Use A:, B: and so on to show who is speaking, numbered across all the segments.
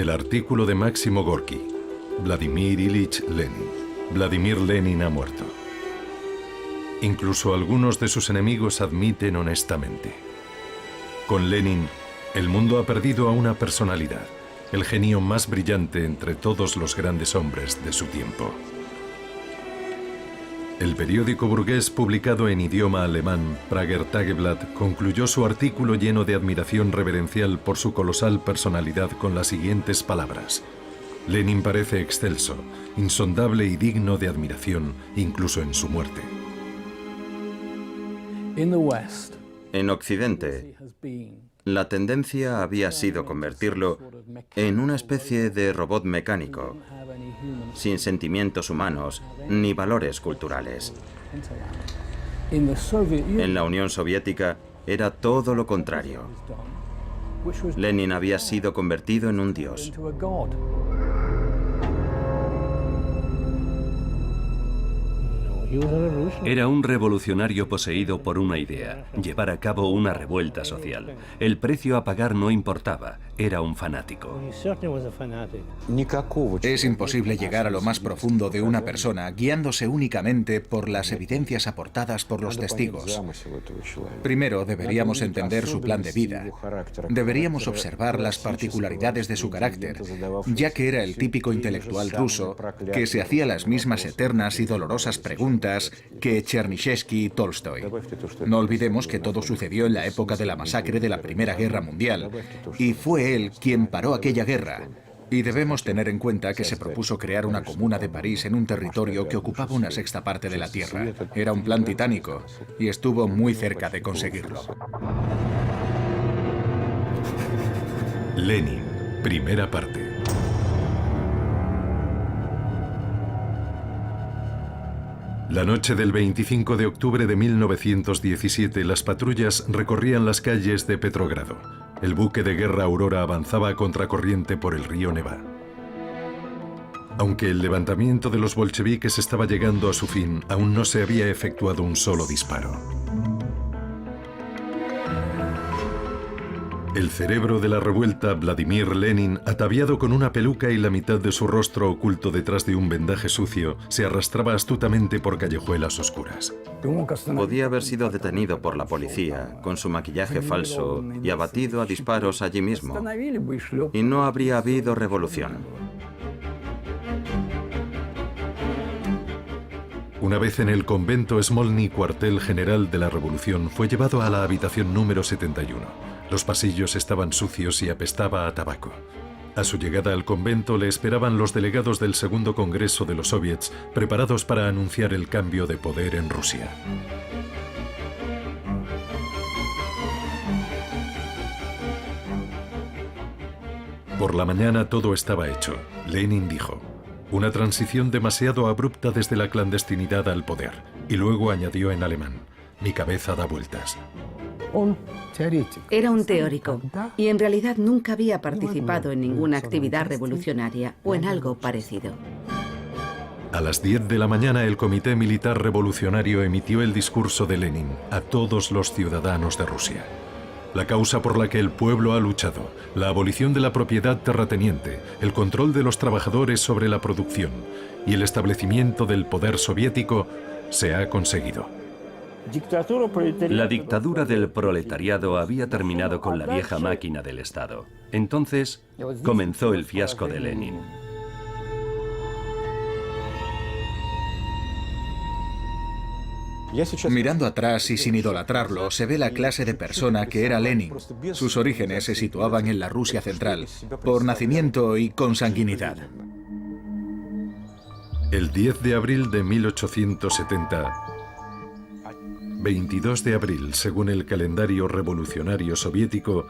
A: Del artículo de Máximo Gorki, Vladimir Ilich Lenin. Vladimir Lenin ha muerto. Incluso algunos de sus enemigos admiten honestamente. Con Lenin, el mundo ha perdido a una personalidad, el genio más brillante entre todos los grandes hombres de su tiempo. El periódico burgués publicado en idioma alemán, Prager Tageblatt, concluyó su artículo lleno de admiración reverencial por su colosal personalidad con las siguientes palabras: Lenin parece excelso, insondable y digno de admiración, incluso en su muerte.
B: En Occidente, la tendencia había sido convertirlo en una especie de robot mecánico, sin sentimientos humanos ni valores culturales. En la Unión Soviética era todo lo contrario. Lenin había sido convertido en un dios.
C: Era un revolucionario poseído por una idea, llevar a cabo una revuelta social. El precio a pagar no importaba, era un fanático.
D: Es imposible llegar a lo más profundo de una persona guiándose únicamente por las evidencias aportadas por los testigos. Primero deberíamos entender su plan de vida. Deberíamos observar las particularidades de su carácter, ya que era el típico intelectual ruso que se hacía las mismas eternas y dolorosas preguntas que Chernyshevsky y Tolstoy. No olvidemos que todo sucedió en la época de la masacre de la Primera Guerra Mundial, y fue él quien paró aquella guerra. Y debemos tener en cuenta que se propuso crear una comuna de París en un territorio que ocupaba una sexta parte de la Tierra. Era un plan titánico, y estuvo muy cerca de conseguirlo.
A: Lenin, primera parte. La noche del 25 de octubre de 1917, las patrullas recorrían las calles de Petrogrado. El buque de guerra Aurora avanzaba a contracorriente por el río Neva. Aunque el levantamiento de los bolcheviques estaba llegando a su fin, aún no se había efectuado un solo disparo. El cerebro de la revuelta, Vladimir Lenin, ataviado con una peluca y la mitad de su rostro oculto detrás de un vendaje sucio, se arrastraba astutamente por callejuelas oscuras.
B: Podía haber sido detenido por la policía, con su maquillaje falso, y abatido a disparos allí mismo. Y no habría habido revolución.
A: Una vez en el convento Smolny, cuartel general de la revolución, fue llevado a la habitación número 71. Los pasillos estaban sucios y apestaba a tabaco. A su llegada al convento le esperaban los delegados del segundo congreso de los soviets, preparados para anunciar el cambio de poder en Rusia. Por la mañana todo estaba hecho. Lenin dijo: una transición demasiado abrupta desde la clandestinidad al poder. Y luego añadió en alemán: mi cabeza da vueltas.
E: Era un teórico y en realidad nunca había participado en ninguna actividad revolucionaria o en algo parecido.
A: A las 10 de la mañana el Comité Militar Revolucionario emitió el discurso de Lenin a todos los ciudadanos de Rusia. La causa por la que el pueblo ha luchado, la abolición de la propiedad terrateniente, el control de los trabajadores sobre la producción y el establecimiento del poder soviético, se ha conseguido.
C: La dictadura del proletariado había terminado con la vieja máquina del Estado. Entonces comenzó el fiasco de Lenin.
D: Mirando atrás y sin idolatrarlo, se ve la clase de persona que era Lenin. Sus orígenes se situaban en la Rusia central, por nacimiento y consanguinidad.
A: El 10 de abril de 1870, 22 de abril, según el calendario revolucionario soviético,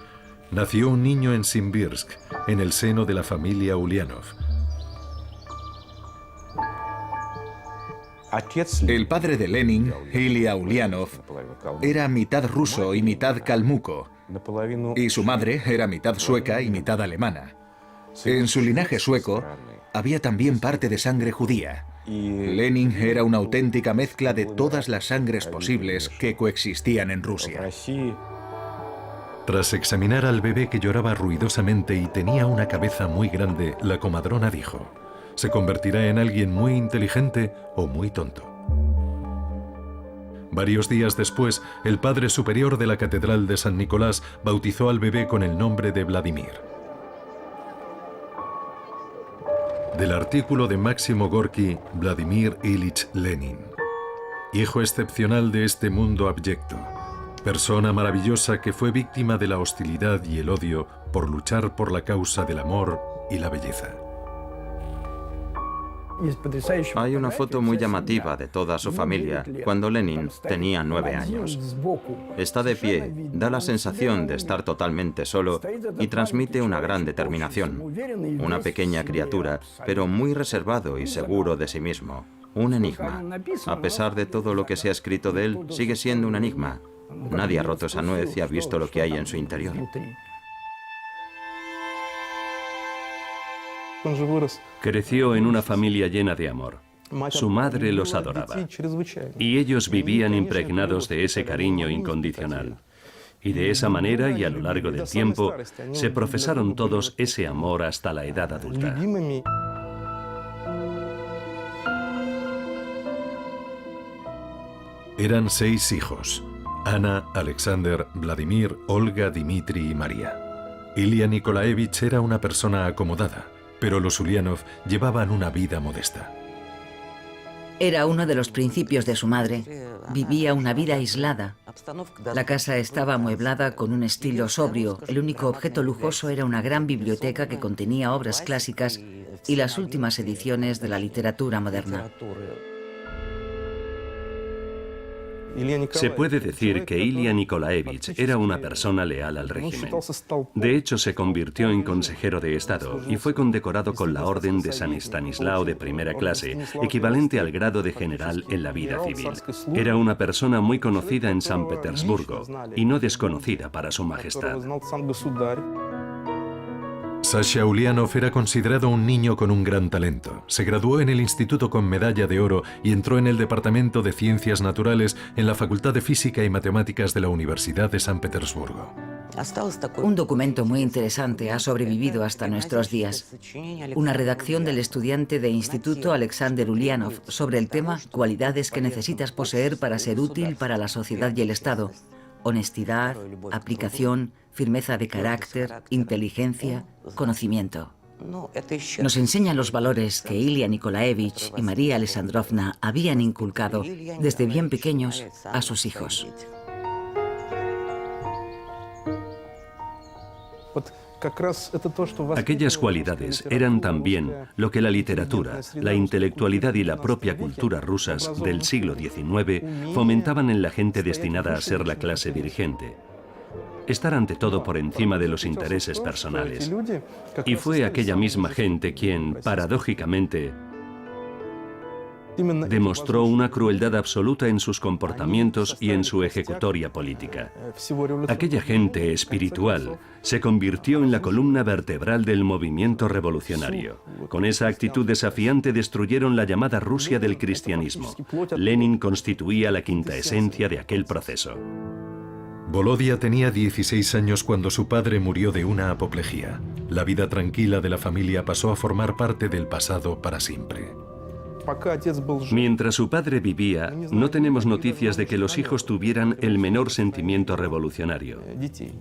A: nació un niño en Simbirsk, en el seno de la familia Ulianov.
D: El padre de Lenin, Ilya Ulianov, era mitad ruso y mitad kalmuco, y su madre era mitad sueca y mitad alemana. En su linaje sueco había también parte de sangre judía. Lenin era una auténtica mezcla de todas las sangres posibles que coexistían en Rusia.
A: Tras examinar al bebé que lloraba ruidosamente y tenía una cabeza muy grande, la comadrona dijo: se convertirá en alguien muy inteligente o muy tonto. Varios días después, el padre superior de la Catedral de San Nicolás bautizó al bebé con el nombre de Vladimir. Del artículo de Máximo Gorki, Vladimir Ilich Lenin. Hijo excepcional de este mundo abyecto. Persona maravillosa que fue víctima de la hostilidad y el odio por luchar por la causa del amor y la belleza.
B: Hay una foto muy llamativa de toda su familia cuando Lenin tenía 9 años. Está de pie, da la sensación de estar totalmente solo y transmite una gran determinación. Una pequeña criatura, pero muy reservado y seguro de sí mismo. Un enigma. A pesar de todo lo que se ha escrito de él, sigue siendo un enigma. Nadie ha roto esa nuez y ha visto lo que hay en su interior.
C: Creció en una familia llena de amor. Su madre los adoraba. Y ellos vivían impregnados de ese cariño incondicional. Y de esa manera y a lo largo del tiempo, se profesaron todos ese amor hasta la edad adulta.
A: Eran 6 hijos: Ana, Alexander, Vladimir, Olga, Dmitri y María. Ilia Nikolaevich era una persona acomodada, pero los Ulianov llevaban una vida modesta.
F: Era uno de los principios de su madre. Vivía una vida aislada. La casa estaba amueblada con un estilo sobrio. El único objeto lujoso era una gran biblioteca que contenía obras clásicas y las últimas ediciones de la literatura moderna.
C: Se puede decir que Ilia Nikolaevich era una persona leal al régimen. De hecho, se convirtió en consejero de Estado y fue condecorado con la Orden de San Estanislao de primera clase, equivalente al grado de general en la vida civil. Era una persona muy conocida en San Petersburgo y no desconocida para su majestad.
A: Sasha Ulianov era considerado un niño con un gran talento. Se graduó en el instituto con medalla de oro y entró en el Departamento de Ciencias Naturales en la Facultad de Física y Matemáticas de la Universidad de San Petersburgo.
F: Un documento muy interesante ha sobrevivido hasta nuestros días. Una redacción del estudiante de instituto Alexander Ulianov sobre el tema «Cualidades que necesitas poseer para ser útil para la sociedad y el Estado». Honestidad, aplicación, firmeza de carácter, inteligencia, conocimiento. Nos enseñan los valores que Ilia Nikolaevich y María Alexandrovna habían inculcado desde bien pequeños a sus hijos.
C: Aquellas cualidades eran también lo que la literatura, la intelectualidad y la propia cultura rusas del siglo XIX fomentaban en la gente destinada a ser la clase dirigente. Estar ante todo por encima de los intereses personales. Y fue aquella misma gente quien, paradójicamente, demostró una crueldad absoluta en sus comportamientos y en su ejecutoria política. Aquella gente espiritual se convirtió en la columna vertebral del movimiento revolucionario. Con esa actitud desafiante destruyeron la llamada Rusia del cristianismo. Lenin constituía la quinta esencia de aquel proceso.
A: Volodia tenía 16 años cuando su padre murió de una apoplejía. La vida tranquila de la familia pasó a formar parte del pasado para siempre.
C: Mientras su padre vivía, no tenemos noticias de que los hijos tuvieran el menor sentimiento revolucionario.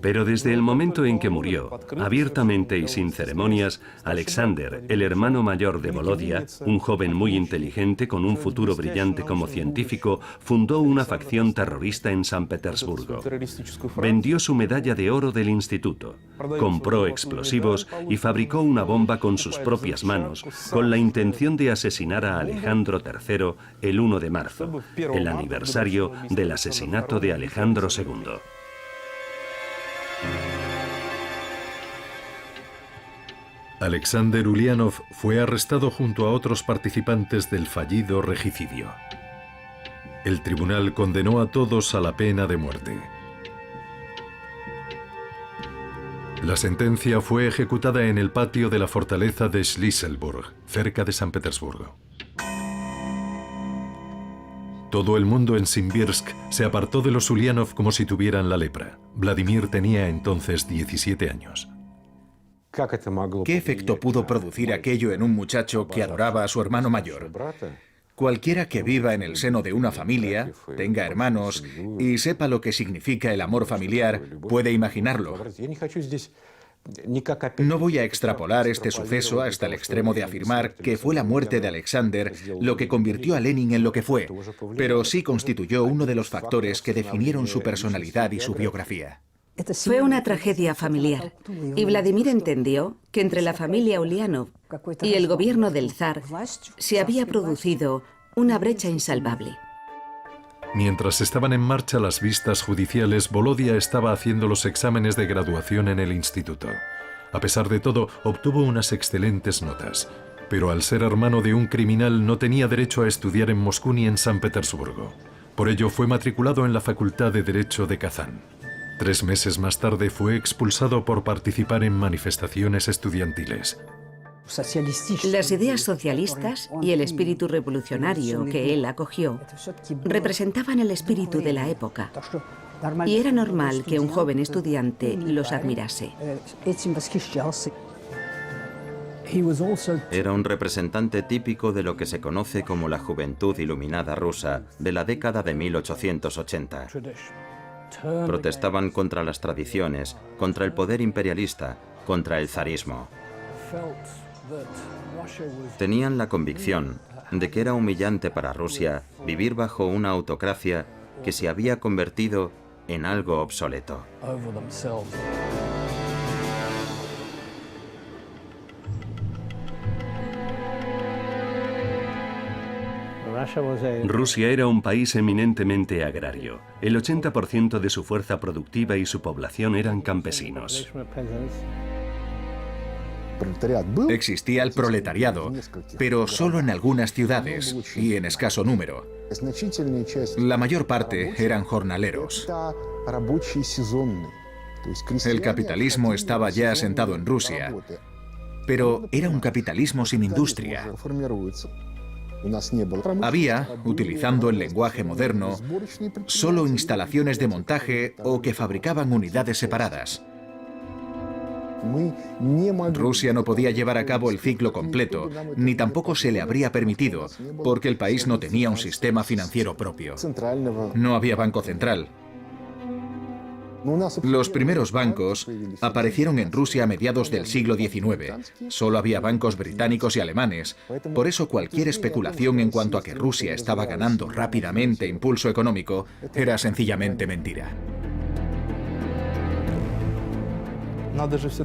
C: Pero desde el momento en que murió, abiertamente y sin ceremonias, Alexander, el hermano mayor de Volodia, un joven muy inteligente con un futuro brillante como científico, fundó una facción terrorista en San Petersburgo. Vendió su medalla de oro del instituto, compró explosivos y fabricó una bomba con sus propias manos, con la intención de asesinar a Alejandro III el 1 de marzo, el aniversario del asesinato de Alejandro II.
A: Alexander Ulianov fue arrestado junto a otros participantes del fallido regicidio. El tribunal condenó a todos a la pena de muerte. La sentencia fue ejecutada en el patio de la fortaleza de Schlisselburg, cerca de San Petersburgo. Todo el mundo en Simbirsk se apartó de los Ulianov como si tuvieran la lepra. Vladimir tenía entonces 17 años.
D: ¿Qué efecto pudo producir aquello en un muchacho que adoraba a su hermano mayor? Cualquiera que viva en el seno de una familia, tenga hermanos y sepa lo que significa el amor familiar, puede imaginarlo. No voy a extrapolar este suceso hasta el extremo de afirmar que fue la muerte de Alexander lo que convirtió a Lenin en lo que fue, pero sí constituyó uno de los factores que definieron su personalidad y su biografía.
E: Fue una tragedia familiar y Vladimir entendió que entre la familia Ulianov y el gobierno del zar se había producido una brecha insalvable.
A: Mientras estaban en marcha las vistas judiciales, Volodia estaba haciendo los exámenes de graduación en el instituto. A pesar de todo, obtuvo unas excelentes notas. Pero al ser hermano de un criminal no tenía derecho a estudiar en Moscú ni en San Petersburgo. Por ello fue matriculado en la Facultad de Derecho de Kazán. 3 meses más tarde fue expulsado por participar en manifestaciones estudiantiles.
E: Las ideas socialistas y el espíritu revolucionario que él acogió representaban el espíritu de la época, y era normal que un joven estudiante los admirase.
B: Era un representante típico de lo que se conoce como la juventud iluminada rusa de la década de 1880. Protestaban contra las tradiciones, contra el poder imperialista, contra el zarismo. Tenían la convicción de que era humillante para Rusia vivir bajo una autocracia que se había convertido en algo obsoleto.
C: Rusia era un país eminentemente agrario. El 80% de su fuerza productiva y su población eran campesinos.
D: Existía el proletariado, pero solo en algunas ciudades y en escaso número. La mayor parte eran jornaleros. El capitalismo estaba ya asentado en Rusia, pero era un capitalismo sin industria. Había, utilizando el lenguaje moderno, solo instalaciones de montaje o que fabricaban unidades separadas. Rusia no podía llevar a cabo el ciclo completo, ni tampoco se le habría permitido, porque el país no tenía un sistema financiero propio. No había banco central. Los primeros bancos aparecieron en Rusia a mediados del siglo XIX. Solo había bancos británicos y alemanes. Por eso cualquier especulación en cuanto a que Rusia estaba ganando rápidamente impulso económico era sencillamente mentira.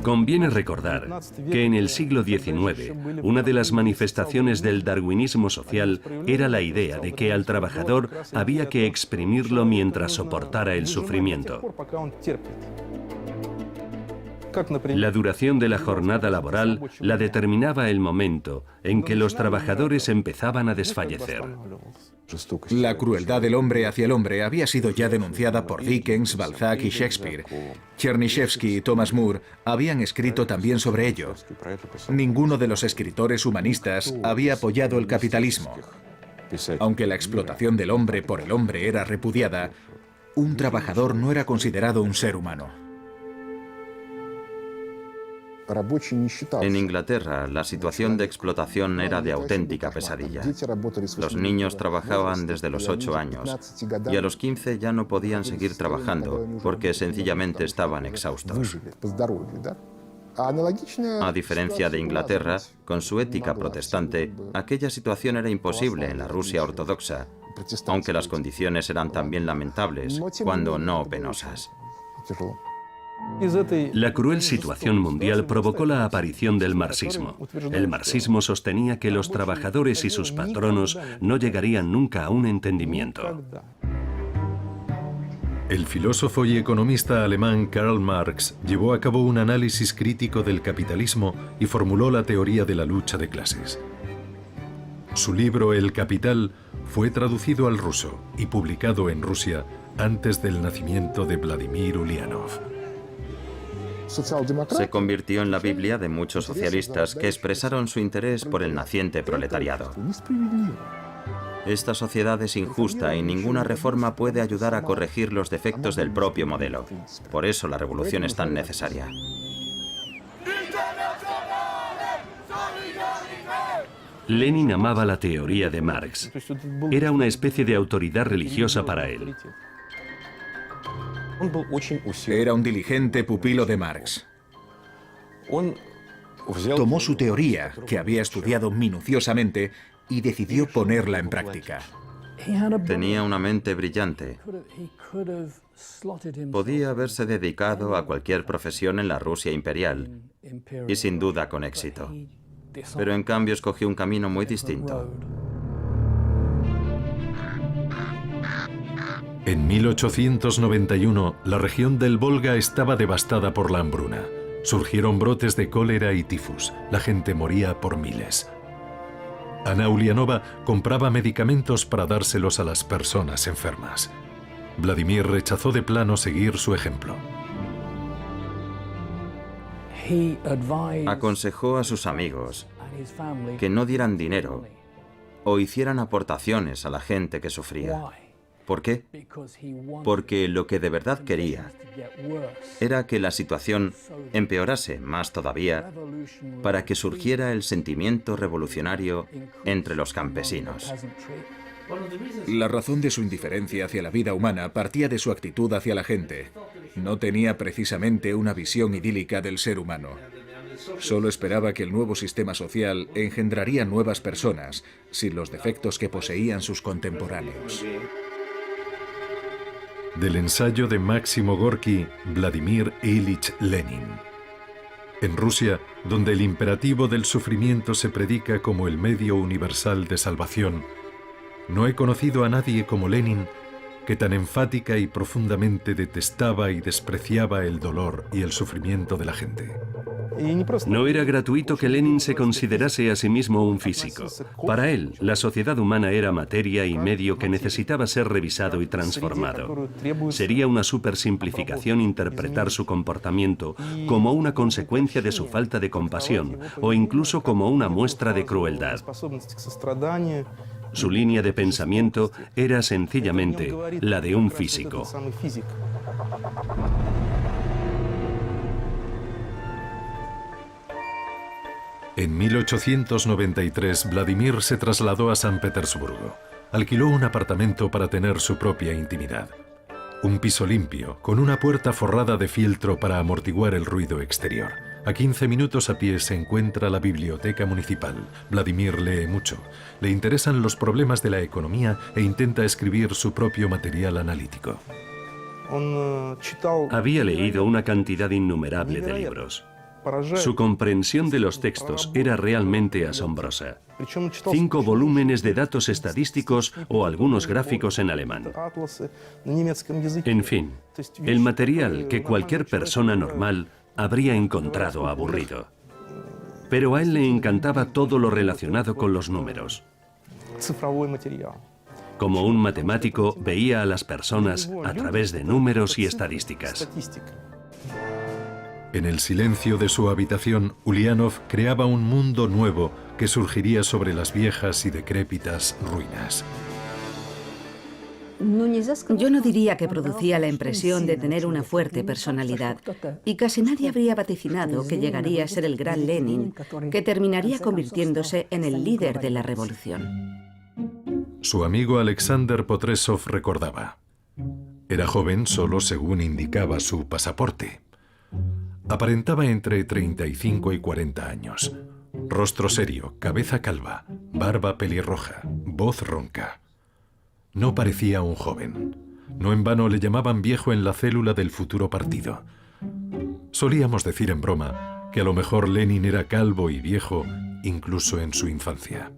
C: Conviene recordar que en el siglo XIX, una de las manifestaciones del darwinismo social era la idea de que al trabajador había que exprimirlo mientras soportara el sufrimiento. La duración de la jornada laboral la determinaba el momento en que los trabajadores empezaban a desfallecer.
D: La crueldad del hombre hacia el hombre había sido ya denunciada por Dickens, Balzac y Shakespeare. Chernyshevsky y Thomas More habían escrito también sobre ello. Ninguno de los escritores humanistas había apoyado el capitalismo. Aunque la explotación del hombre por el hombre era repudiada, un trabajador no era considerado un ser humano.
B: En Inglaterra, la situación de explotación era de auténtica pesadilla. Los niños trabajaban desde los 8 años y a los 15 ya no podían seguir trabajando porque sencillamente estaban exhaustos. A diferencia de Inglaterra, con su ética protestante, aquella situación era imposible en la Rusia ortodoxa, aunque las condiciones eran también lamentables, cuando no penosas.
C: La cruel situación mundial provocó la aparición del marxismo. El marxismo sostenía que los trabajadores y sus patronos no llegarían nunca a un entendimiento.
A: El filósofo y economista alemán Karl Marx llevó a cabo un análisis crítico del capitalismo y formuló la teoría de la lucha de clases. Su libro El Capital fue traducido al ruso y publicado en Rusia antes del nacimiento de Vladimir Ulianov.
B: Se convirtió en la Biblia de muchos socialistas que expresaron su interés por el naciente proletariado. Esta sociedad es injusta y ninguna reforma puede ayudar a corregir los defectos del propio modelo. Por eso la revolución es tan necesaria.
C: Lenin amaba la teoría de Marx. Era una especie de autoridad religiosa para él.
D: Era un diligente pupilo de Marx. Tomó su teoría, que había estudiado minuciosamente, y decidió ponerla en práctica.
B: Tenía una mente brillante. Podía haberse dedicado a cualquier profesión en la Rusia imperial, y sin duda con éxito. Pero en cambio escogió un camino muy distinto.
A: En 1891, la región del Volga estaba devastada por la hambruna. Surgieron brotes de cólera y tifus. La gente moría por miles. Ana Ulianova compraba medicamentos para dárselos a las personas enfermas. Vladimir rechazó de plano seguir su ejemplo.
B: Aconsejó a sus amigos que no dieran dinero o hicieran aportaciones a la gente que sufría. ¿Por qué? Porque lo que de verdad quería era que la situación empeorase más todavía para que surgiera el sentimiento revolucionario entre los campesinos.
D: La razón de su indiferencia hacia la vida humana partía de su actitud hacia la gente. No tenía precisamente una visión idílica del ser humano. Solo esperaba que el nuevo sistema social engendraría nuevas personas, sin los defectos que poseían sus contemporáneos.
A: Del ensayo de Máximo Gorki, Vladimir Ilich Lenin. En Rusia, donde el imperativo del sufrimiento se predica como el medio universal de salvación, no he conocido a nadie como Lenin que tan enfática y profundamente detestaba y despreciaba el dolor y el sufrimiento de la gente.
C: No era gratuito que Lenin se considerase a sí mismo un físico. Para él, la sociedad humana era materia y medio que necesitaba ser revisado y transformado. Sería una supersimplificación interpretar su comportamiento como una consecuencia de su falta de compasión o incluso como una muestra de crueldad. Su línea de pensamiento era sencillamente la de un físico.
A: En 1893, Vladimir se trasladó a San Petersburgo. Alquiló un apartamento para tener su propia intimidad. Un piso limpio, con una puerta forrada de fieltro para amortiguar el ruido exterior. A 15 minutos a pie se encuentra la biblioteca municipal. Vladimir lee mucho. Le interesan los problemas de la economía e intenta escribir su propio material analítico.
C: Había leído una cantidad innumerable de libros. Su comprensión de los textos era realmente asombrosa. 5 volúmenes de datos estadísticos o algunos gráficos en alemán. En fin, el material que cualquier persona normal habría encontrado aburrido. Pero a él le encantaba todo lo relacionado con los números. Como un matemático, veía a las personas a través de números y estadísticas.
A: En el silencio de su habitación, Ulianov creaba un mundo nuevo que surgiría sobre las viejas y decrépitas ruinas.
E: Yo no diría que producía la impresión de tener una fuerte personalidad, y casi nadie habría vaticinado que llegaría a ser el gran Lenin, que terminaría convirtiéndose en el líder de la revolución.
A: Su amigo Alexander Potresov recordaba: era joven solo según indicaba su pasaporte. Aparentaba entre 35 y 40 años. Rostro serio, cabeza calva, barba pelirroja, voz ronca. No parecía un joven. No en vano le llamaban viejo en la célula del futuro partido. Solíamos decir en broma que a lo mejor Lenin era calvo y viejo incluso en su infancia.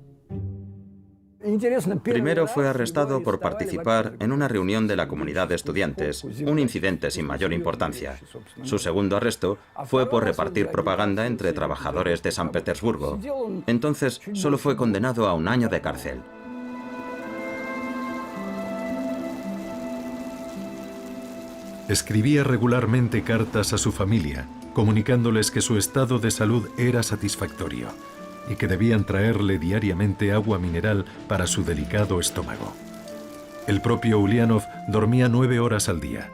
B: Primero fue arrestado por participar en una reunión de la comunidad de estudiantes, un incidente sin mayor importancia. Su segundo arresto fue por repartir propaganda entre trabajadores de San Petersburgo. Entonces solo fue condenado a 1 año de cárcel.
A: Escribía regularmente cartas a su familia, comunicándoles que su estado de salud era satisfactorio. y que debían traerle diariamente agua mineral para su delicado estómago. El propio Ulianov dormía 9 horas al día.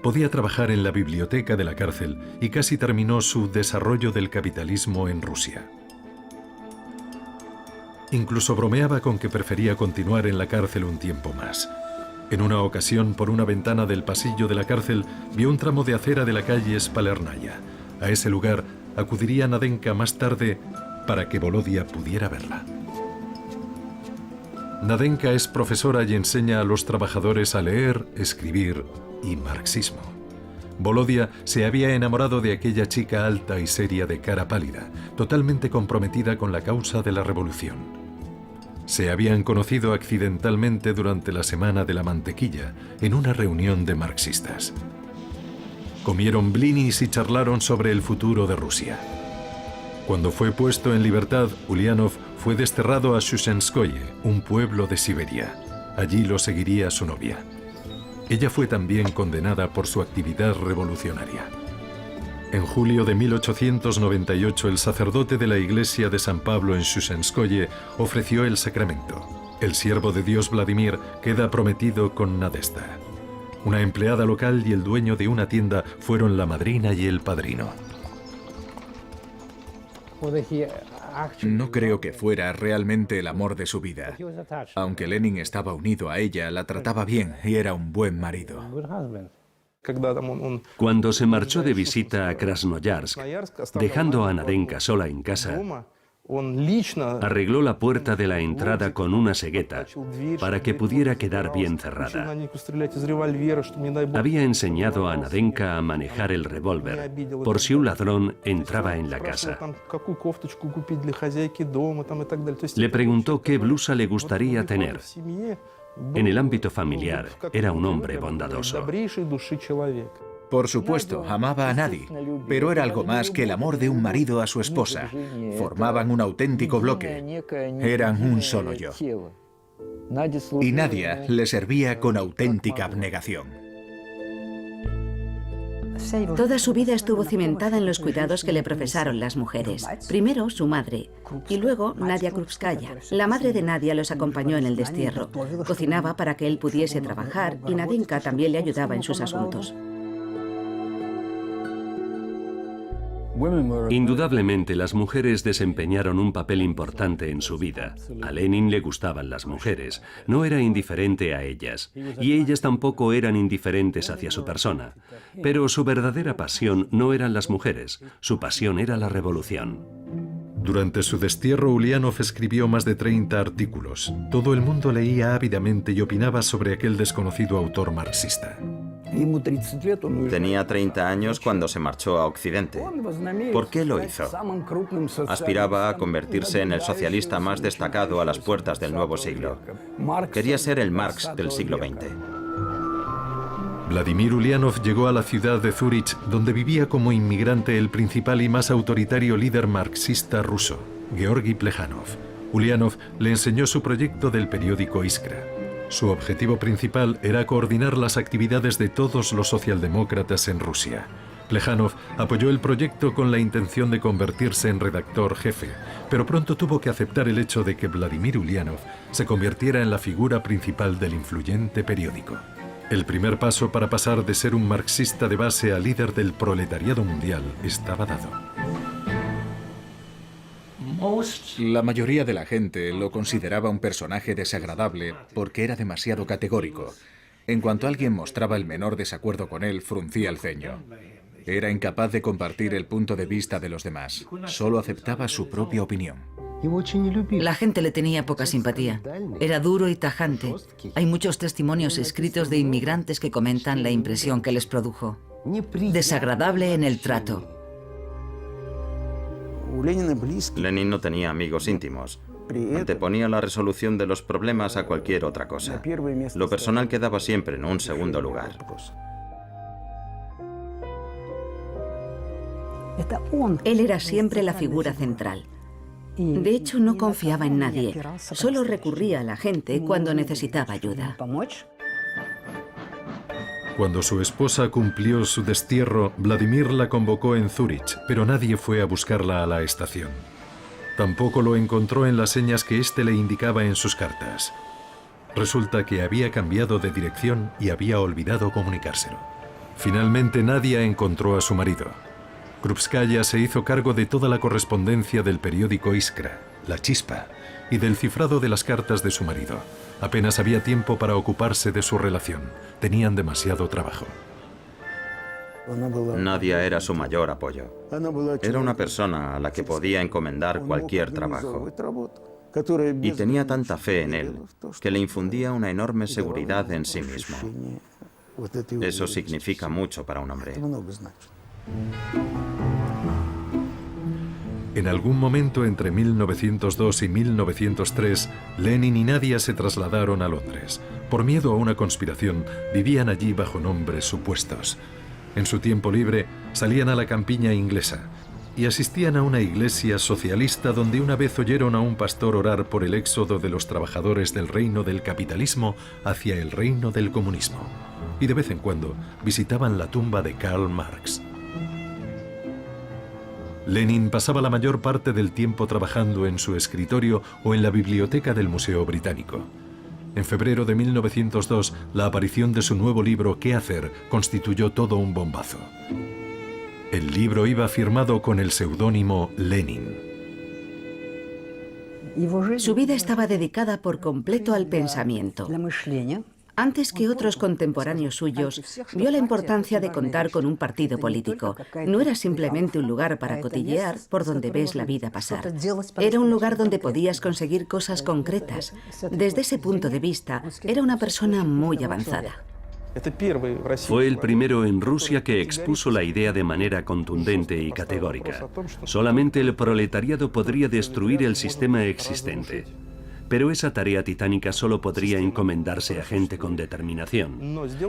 A: Podía trabajar en la biblioteca de la cárcel y casi terminó su Desarrollo del capitalismo en Rusia. Incluso bromeaba con que prefería continuar en la cárcel un tiempo más. En una ocasión, por una ventana del pasillo de la cárcel, vio un tramo de acera de la calle Spalernaya. A ese lugar acudiría Nadenka más tarde para que Volodia pudiera verla. Nadenka es profesora y enseña a los trabajadores a leer, escribir y marxismo. Volodia se había enamorado de aquella chica alta y seria de cara pálida, totalmente comprometida con la causa de la revolución. Se habían conocido accidentalmente durante la Semana de la Mantequilla, en una reunión de marxistas. Comieron blinis y charlaron sobre el futuro de Rusia. Cuando fue puesto en libertad, Ulianov fue desterrado a Shushenskoye, un pueblo de Siberia. Allí lo seguiría su novia. Ella fue también condenada por su actividad revolucionaria. En julio de 1898, el sacerdote de la iglesia de San Pablo en Shushenskoye ofreció el sacramento. El siervo de Dios Vladimir queda prometido con Nadezhda. Una empleada local y el dueño de una tienda fueron la madrina y el padrino.
D: No creo que fuera realmente el amor de su vida. Aunque Lenin estaba unido a ella, la trataba bien y era un buen marido.
C: Cuando se marchó de visita a Krasnoyarsk, dejando a Nadenka sola en casa, arregló la puerta de la entrada con una cegueta para que pudiera quedar bien cerrada. Había enseñado a Nadenka a manejar el revólver por si un ladrón entraba en la casa. Le preguntó qué blusa le gustaría tener. En el ámbito familiar, era un hombre bondadoso.
D: Por supuesto, amaba a Nadi, pero era algo más que el amor de un marido a su esposa. Formaban un auténtico bloque. Eran un solo yo. Y Nadia le servía con auténtica abnegación.
E: Toda su vida estuvo cimentada en los cuidados que le profesaron las mujeres. Primero su madre y luego Nadia Krupskaya. La madre de Nadia los acompañó en el destierro. Cocinaba para que él pudiese trabajar y Nadenka también le ayudaba en sus asuntos.
C: Indudablemente las mujeres desempeñaron un papel importante en su vida. A Lenin le gustaban las mujeres, no era indiferente a ellas, y ellas tampoco eran indiferentes hacia su persona. Pero su verdadera pasión no eran las mujeres, su pasión era la revolución.
A: Durante su destierro, Ulianov escribió más de 30 artículos. Todo el mundo leía ávidamente y opinaba sobre aquel desconocido autor marxista.
B: Tenía 30 años cuando se marchó a Occidente. ¿Por qué lo hizo? Aspiraba a convertirse en el socialista más destacado a las puertas del nuevo siglo. Quería ser el Marx del siglo XX.
A: Vladimir Ulianov llegó a la ciudad de Zúrich, donde vivía como inmigrante el principal y más autoritario líder marxista ruso, Georgi Plejanov. Ulianov le enseñó su proyecto del periódico Iskra. Su objetivo principal era coordinar las actividades de todos los socialdemócratas en Rusia. Plejanov apoyó el proyecto con la intención de convertirse en redactor jefe, pero pronto tuvo que aceptar el hecho de que Vladimir Ulianov se convirtiera en la figura principal del influyente periódico. El primer paso para pasar de ser un marxista de base a líder del proletariado mundial estaba dado.
D: La mayoría de la gente lo consideraba un personaje desagradable porque era demasiado categórico. En cuanto alguien mostraba el menor desacuerdo con él, fruncía el ceño. Era incapaz de compartir el punto de vista de los demás. Solo aceptaba su propia opinión.
F: La gente le tenía poca simpatía. Era duro y tajante. Hay muchos testimonios escritos de inmigrantes que comentan la impresión que les produjo. Desagradable en el trato.
B: Lenin no tenía amigos íntimos. Anteponía la resolución de los problemas a cualquier otra cosa. Lo personal quedaba siempre en un segundo lugar.
E: Él era siempre la figura central. De hecho, no confiaba en nadie. Solo recurría a la gente cuando necesitaba ayuda.
A: Cuando su esposa cumplió su destierro, Vladimir la convocó en Zúrich, pero nadie fue a buscarla a la estación. Tampoco lo encontró en las señas que éste le indicaba en sus cartas. Resulta que había cambiado de dirección y había olvidado comunicárselo. Finalmente Nadia encontró a su marido. Krupskaya se hizo cargo de toda la correspondencia del periódico Iskra, La Chispa, y del cifrado de las cartas de su marido. Apenas había tiempo para ocuparse de su relación. Tenían demasiado trabajo.
B: Nadia era su mayor apoyo. Era una persona a la que podía encomendar cualquier trabajo. Y tenía tanta fe en él que le infundía una enorme seguridad en sí mismo. Eso significa mucho para un hombre.
A: En algún momento entre 1902 y 1903, Lenin y Nadia se trasladaron a Londres. Por miedo a una conspiración, vivían allí bajo nombres supuestos. En su tiempo libre, salían a la campiña inglesa y asistían a una iglesia socialista donde una vez oyeron a un pastor orar por el éxodo de los trabajadores del reino del capitalismo hacia el reino del comunismo. Y de vez en cuando visitaban la tumba de Karl Marx. Lenin pasaba la mayor parte del tiempo trabajando en su escritorio o en la biblioteca del Museo Británico. En febrero de 1902, la aparición de su nuevo libro ¿Qué hacer? Constituyó todo un bombazo. El libro iba firmado con el seudónimo Lenin.
E: Su vida estaba dedicada por completo al pensamiento. Antes que otros contemporáneos suyos, vio la importancia de contar con un partido político. No era simplemente un lugar para cotillear por donde ves la vida pasar. Era un lugar donde podías conseguir cosas concretas. Desde ese punto de vista, era una persona muy avanzada.
C: Fue el primero en Rusia que expuso la idea de manera contundente y categórica. Solamente el proletariado podría destruir el sistema existente. Pero esa tarea titánica solo podría encomendarse a gente con determinación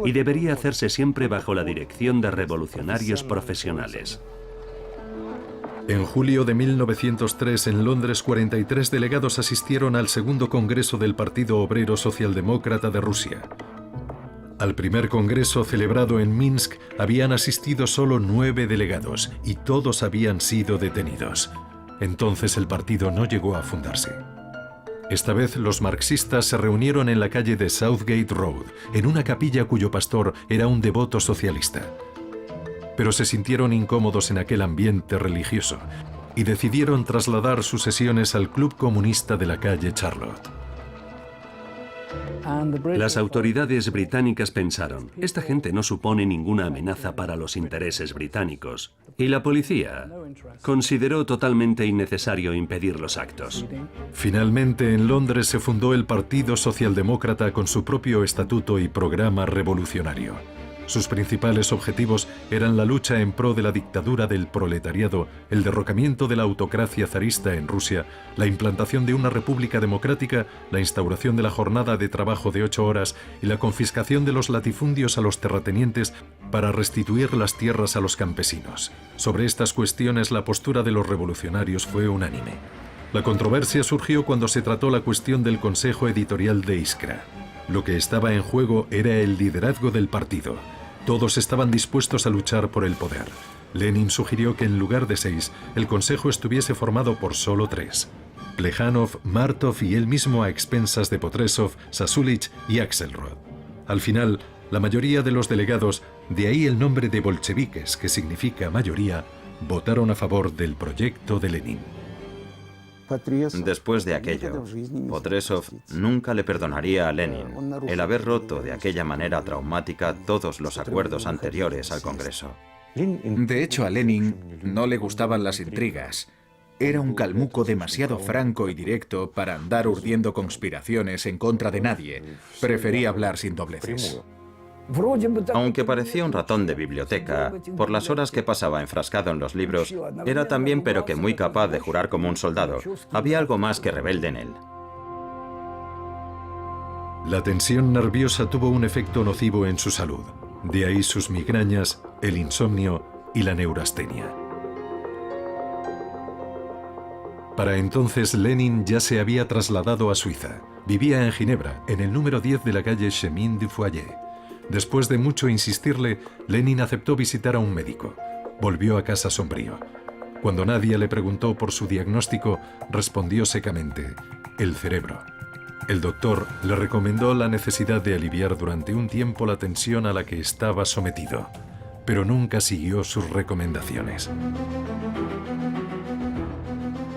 C: y debería hacerse siempre bajo la dirección de revolucionarios profesionales.
A: En julio de 1903, en Londres, 43 delegados asistieron al segundo congreso del Partido Obrero Socialdemócrata de Rusia. Al primer congreso celebrado en Minsk habían asistido solo 9 delegados y todos habían sido detenidos. Entonces el partido no llegó a fundarse. Esta vez los marxistas se reunieron en la calle de Southgate Road, en una capilla cuyo pastor era un devoto socialista. Pero se sintieron incómodos en aquel ambiente religioso y decidieron trasladar sus sesiones al Club Comunista de la calle Charlotte.
C: Las autoridades británicas pensaron, esta gente no supone ninguna amenaza para los intereses británicos. Y la policía consideró totalmente innecesario impedir los actos.
A: Finalmente, en Londres se fundó el Partido Socialdemócrata con su propio estatuto y programa revolucionario. Sus principales objetivos eran la lucha en pro de la dictadura del proletariado, el derrocamiento de la autocracia zarista en Rusia, la implantación de una república democrática, la instauración de la jornada de trabajo de 8 horas y la confiscación de los latifundios a los terratenientes para restituir las tierras a los campesinos. Sobre estas cuestiones la postura de los revolucionarios fue unánime. La controversia surgió cuando se trató la cuestión del consejo editorial de Iskra. Lo que estaba en juego era el liderazgo del partido. Todos estaban dispuestos a luchar por el poder. Lenin sugirió que en lugar de 6, el consejo estuviese formado por solo 3. Plejanov, Martov y él mismo a expensas de Potresov, Sasulich y Axelrod. Al final, la mayoría de los delegados, de ahí el nombre de bolcheviques, que significa mayoría, votaron a favor del proyecto de Lenin.
B: Después de aquello, Potresov nunca le perdonaría a Lenin el haber roto de aquella manera traumática todos los acuerdos anteriores al Congreso.
D: De hecho, a Lenin no le gustaban las intrigas. Era un calmuco demasiado franco y directo para andar urdiendo conspiraciones en contra de nadie. Prefería hablar sin dobleces.
B: Aunque parecía un ratón de biblioteca, por las horas que pasaba enfrascado en los libros, era también pero que muy capaz de jurar como un soldado. Había algo más que rebelde en él.
A: La tensión nerviosa tuvo un efecto nocivo en su salud. De ahí sus migrañas, el insomnio y la neurastenia. Para entonces Lenin ya se había trasladado a Suiza. Vivía en Ginebra, en el número 10 de la calle Chemin du Foyer. Después de mucho insistirle, Lenin aceptó visitar a un médico. Volvió a casa sombrío. Cuando Nadia le preguntó por su diagnóstico, respondió secamente: el cerebro. El doctor le recomendó la necesidad de aliviar durante un tiempo la tensión a la que estaba sometido, pero nunca siguió sus recomendaciones.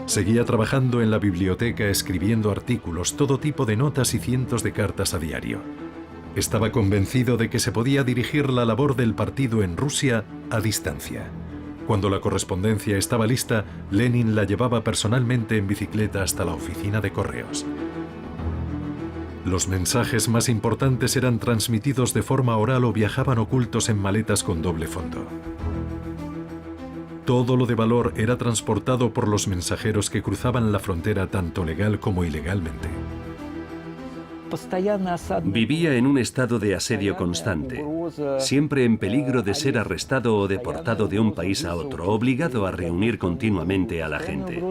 A: Seguía trabajando en la biblioteca, escribiendo artículos, todo tipo de notas y cientos de cartas a diario. Estaba convencido de que se podía dirigir la labor del partido en Rusia a distancia. Cuando la correspondencia estaba lista, Lenin la llevaba personalmente en bicicleta hasta la oficina de correos. Los mensajes más importantes eran transmitidos de forma oral o viajaban ocultos en maletas con doble fondo. Todo lo de valor era transportado por los mensajeros que cruzaban la frontera tanto legal como ilegalmente.
C: Vivía en un estado de asedio constante, siempre en peligro de ser arrestado o deportado de un país a otro, obligado a reunir continuamente a la gente.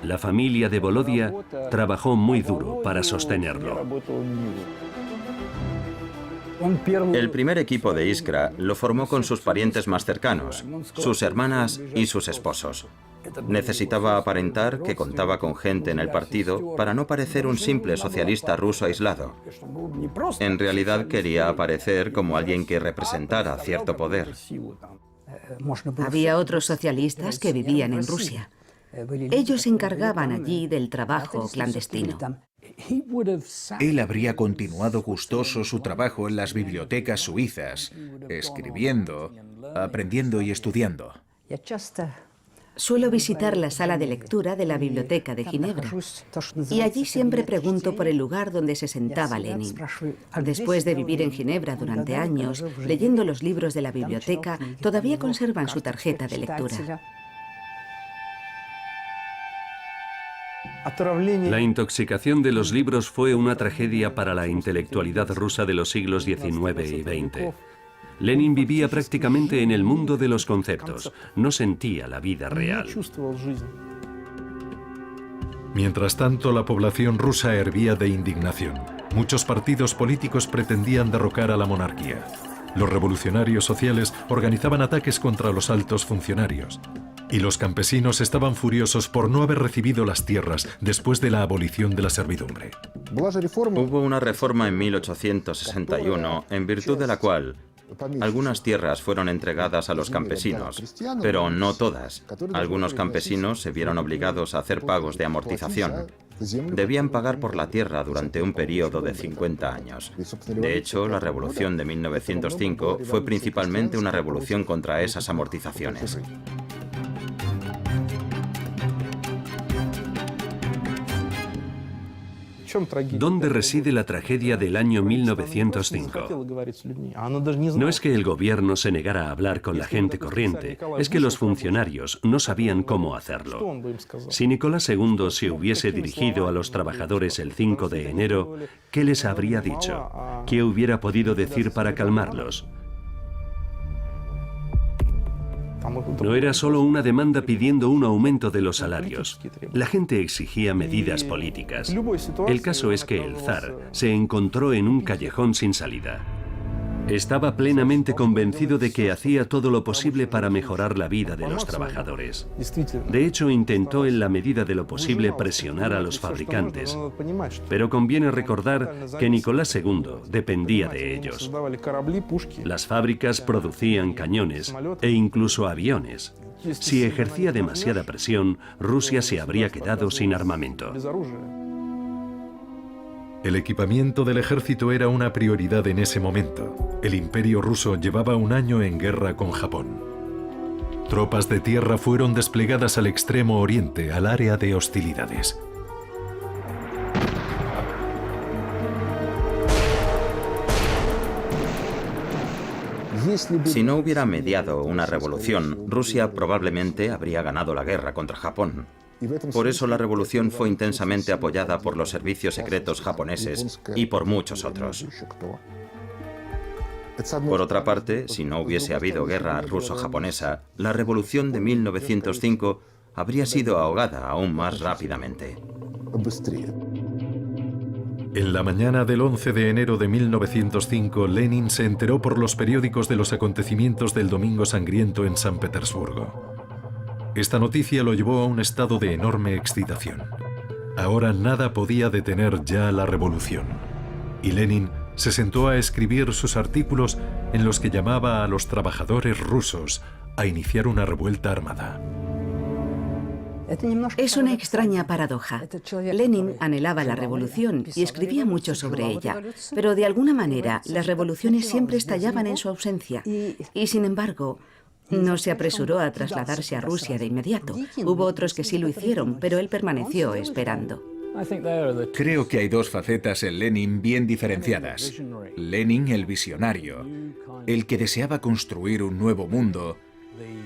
C: La familia de Volodia trabajó muy duro para sostenerlo.
B: El primer equipo de Iskra lo formó con sus parientes más cercanos, sus hermanas y sus esposos. Necesitaba aparentar que contaba con gente en el partido para no parecer un simple socialista ruso aislado. En realidad quería aparecer como alguien que representara cierto poder.
E: Había otros socialistas que vivían en Rusia. Ellos se encargaban allí del trabajo clandestino.
D: Él habría continuado gustoso su trabajo en las bibliotecas suizas, escribiendo, aprendiendo y estudiando.
E: Suelo visitar la sala de lectura de la Biblioteca de Ginebra y allí siempre pregunto por el lugar donde se sentaba Lenin. Después de vivir en Ginebra durante años, leyendo los libros de la biblioteca, todavía conservan su tarjeta de lectura.
C: La intoxicación de los libros fue una tragedia para la intelectualidad rusa de los siglos XIX y XX. Lenin vivía prácticamente en el mundo de los conceptos, no sentía la vida real.
A: Mientras tanto, la población rusa hervía de indignación. Muchos partidos políticos pretendían derrocar a la monarquía. Los revolucionarios sociales organizaban ataques contra los altos funcionarios. Y los campesinos estaban furiosos por no haber recibido las tierras después de la abolición de la servidumbre.
B: Hubo una reforma en 1861, en virtud de la cual algunas tierras fueron entregadas a los campesinos, pero no todas. Algunos campesinos se vieron obligados a hacer pagos de amortización. Debían pagar por la tierra durante un periodo de 50 años. De hecho, la revolución de 1905 fue principalmente una revolución contra esas amortizaciones.
C: ¿Dónde reside la tragedia del año 1905? No es que el gobierno se negara a hablar con la gente corriente, es que los funcionarios no sabían cómo hacerlo. Si Nicolás II se hubiese dirigido a los trabajadores el 5 de enero, ¿qué les habría dicho? ¿Qué hubiera podido decir para calmarlos? No era solo una demanda pidiendo un aumento de los salarios. La gente exigía medidas políticas. El caso es que el zar se encontró en un callejón sin salida. Estaba plenamente convencido de que hacía todo lo posible para mejorar la vida de los trabajadores. De hecho, intentó en la medida de lo posible presionar a los fabricantes. Pero conviene recordar que Nicolás II dependía de ellos. Las fábricas producían cañones e incluso aviones. Si ejercía demasiada presión, Rusia se habría quedado sin armamento.
A: El equipamiento del ejército era una prioridad en ese momento. El Imperio ruso llevaba un año en guerra con Japón. Tropas de tierra fueron desplegadas al extremo oriente, al área de hostilidades.
B: Si no hubiera mediado una revolución, Rusia probablemente habría ganado la guerra contra Japón. Por eso la revolución fue intensamente apoyada por los servicios secretos japoneses y por muchos otros. Por otra parte, si no hubiese habido guerra ruso-japonesa, la revolución de 1905 habría sido ahogada aún más rápidamente.
A: En la mañana del 11 de enero de 1905, Lenin se enteró por los periódicos de los acontecimientos del Domingo Sangriento en San Petersburgo. Esta noticia lo llevó a un estado de enorme excitación. Ahora nada podía detener ya la revolución. Y Lenin se sentó a escribir sus artículos en los que llamaba a los trabajadores rusos a iniciar una revuelta armada.
E: Es una extraña paradoja. Lenin anhelaba la revolución y escribía mucho sobre ella, pero de alguna manera las revoluciones siempre estallaban en su ausencia. Y sin embargo, no se apresuró a trasladarse a Rusia de inmediato. Hubo otros que sí lo hicieron, pero él permaneció esperando.
D: Creo que hay dos facetas en Lenin bien diferenciadas. Lenin, el visionario, el que deseaba construir un nuevo mundo,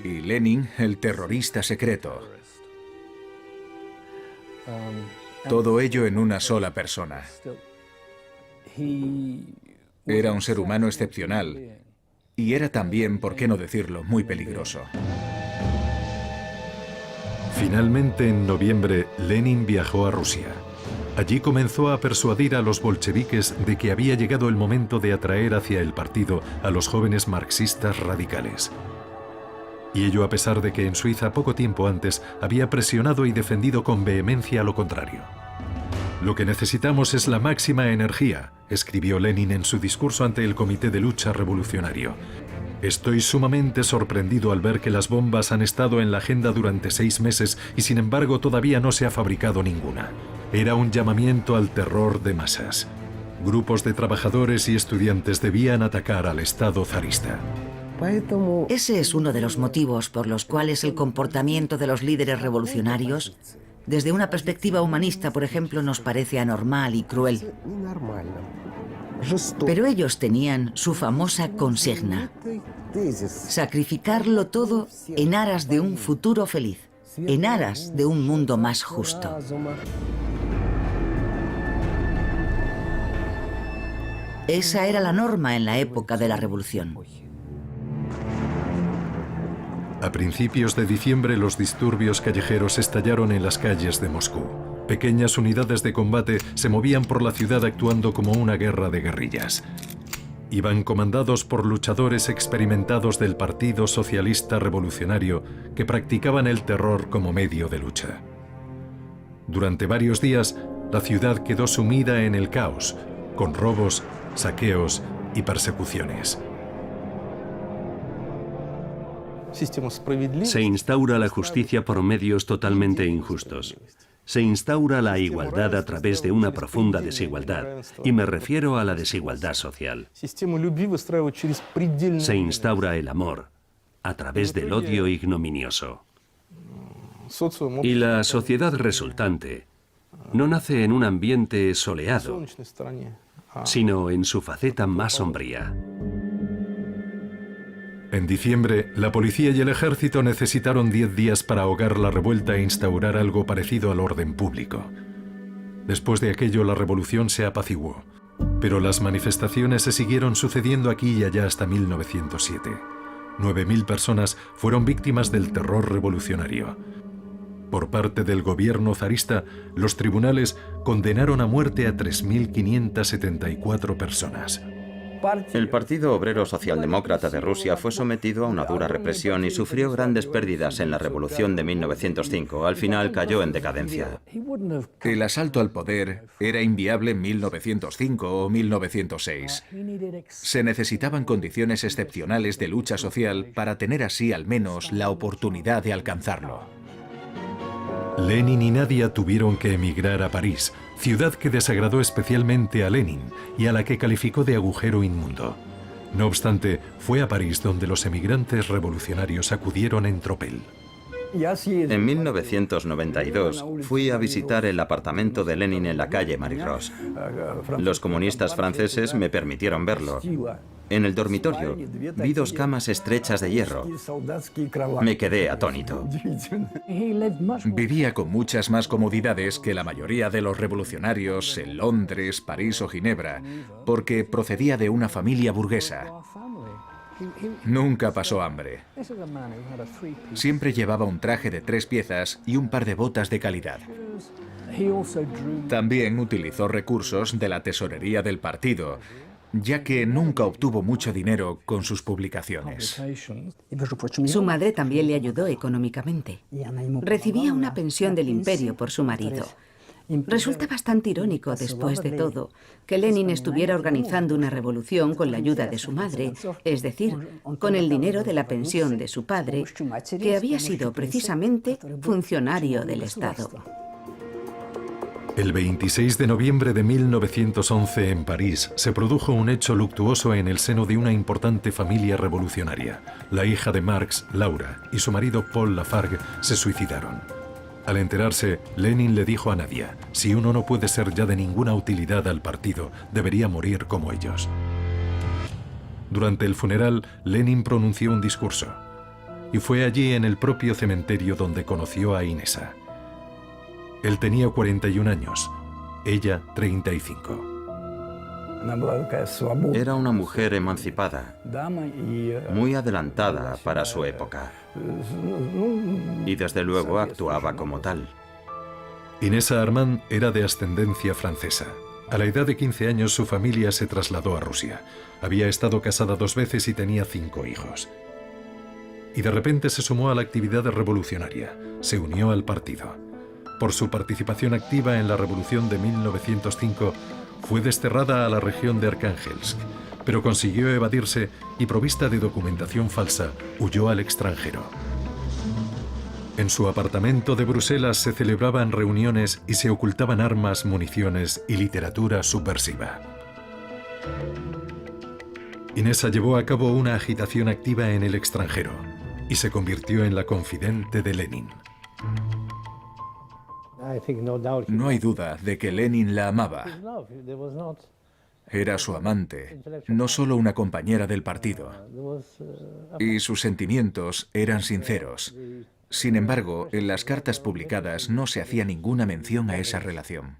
D: y Lenin, el terrorista secreto. Todo ello en una sola persona. Era un ser humano excepcional y era también, por qué no decirlo, muy peligroso.
A: Finalmente, en noviembre, Lenin viajó a Rusia. Allí comenzó a persuadir a los bolcheviques de que había llegado el momento de atraer hacia el partido a los jóvenes marxistas radicales. Y ello a pesar de que en Suiza poco tiempo antes había presionado y defendido con vehemencia lo contrario. Lo que necesitamos es la máxima energía, escribió Lenin en su discurso ante el Comité de Lucha Revolucionario. Estoy sumamente sorprendido al ver que las bombas han estado en la agenda durante 6 meses y sin embargo todavía no se ha fabricado ninguna. Era un llamamiento al terror de masas. Grupos de trabajadores y estudiantes debían atacar al Estado zarista.
F: Ese es uno de los motivos por los cuales el comportamiento de los líderes revolucionarios, desde una perspectiva humanista, por ejemplo, nos parece anormal y cruel. Pero ellos tenían su famosa consigna: sacrificarlo todo en aras de un futuro feliz, en aras de un mundo más justo. Esa era la norma en la época de la revolución.
A: A principios de diciembre, los disturbios callejeros estallaron en las calles de Moscú. Pequeñas unidades de combate se movían por la ciudad actuando como una guerra de guerrillas. Iban comandados por luchadores experimentados del Partido Socialista Revolucionario que practicaban el terror como medio de lucha. Durante varios días, la ciudad quedó sumida en el caos, con robos, saqueos y persecuciones.
C: Se instaura la justicia por medios totalmente injustos. Se instaura la igualdad a través de una profunda desigualdad, y me refiero a la desigualdad social. Se instaura el amor a través del odio ignominioso. Y la sociedad resultante no nace en un ambiente soleado, sino en su faceta más sombría.
A: En diciembre, la policía y el ejército necesitaron 10 días para ahogar la revuelta e instaurar algo parecido al orden público. Después de aquello, la revolución se apaciguó, pero las manifestaciones se siguieron sucediendo aquí y allá hasta 1907. 9.000 personas fueron víctimas del terror revolucionario. Por parte del gobierno zarista, los tribunales condenaron a muerte a 3.574 personas.
B: El Partido Obrero Socialdemócrata de Rusia fue sometido a una dura represión y sufrió grandes pérdidas en la Revolución de 1905. Al final cayó en decadencia.
D: El asalto al poder era inviable en 1905 o 1906. Se necesitaban condiciones excepcionales de lucha social para tener así al menos la oportunidad de alcanzarlo.
A: Lenin y Nadia tuvieron que emigrar a París, ciudad que desagradó especialmente a Lenin y a la que calificó de agujero inmundo. No obstante, fue a París donde los emigrantes revolucionarios acudieron en tropel.
B: En 1992 fui a visitar el apartamento de Lenin en la calle Marie-Rose. Los comunistas franceses me permitieron verlo. En el dormitorio vi 2 camas estrechas de hierro. Me quedé atónito.
D: Vivía con muchas más comodidades que la mayoría de los revolucionarios en Londres, París o Ginebra, porque procedía de una familia burguesa. Nunca pasó hambre. Siempre llevaba un traje de 3 piezas y un par de botas de calidad. También utilizó recursos de la tesorería del partido, ya que nunca obtuvo mucho dinero con sus publicaciones.
E: Su madre también le ayudó económicamente. Recibía una pensión del imperio por su marido. Resulta bastante irónico, después de todo, que Lenin estuviera organizando una revolución con la ayuda de su madre, es decir, con el dinero de la pensión de su padre, que había sido precisamente funcionario del Estado.
A: El 26 de noviembre de 1911 en París se produjo un hecho luctuoso en el seno de una importante familia revolucionaria. La hija de Marx, Laura, y su marido Paul Lafargue se suicidaron. Al enterarse, Lenin le dijo a Nadia, si uno no puede ser ya de ninguna utilidad al partido, debería morir como ellos. Durante el funeral, Lenin pronunció un discurso. Y fue allí en el propio cementerio donde conoció a Inesa. Él tenía 41 años, ella 35.
B: Era una mujer emancipada, muy adelantada para su época. Y desde luego actuaba como tal.
A: Inesa Armand era de ascendencia francesa. A la edad de 15 años su familia se trasladó a Rusia. Había estado casada 2 veces y tenía 5 hijos. Y de repente se sumó a la actividad revolucionaria. Se unió al partido. Por su participación activa en la revolución de 1905, fue desterrada a la región de Archangelsk, pero consiguió evadirse y, provista de documentación falsa, huyó al extranjero. En su apartamento de Bruselas se celebraban reuniones y se ocultaban armas, municiones y literatura subversiva. Inesa llevó a cabo una agitación activa en el extranjero y se convirtió en la confidente de Lenin.
D: No hay duda de que Lenin la amaba. Era su amante, no solo una compañera del partido. Y sus sentimientos eran sinceros. Sin embargo, en las cartas publicadas no se hacía ninguna mención a esa relación.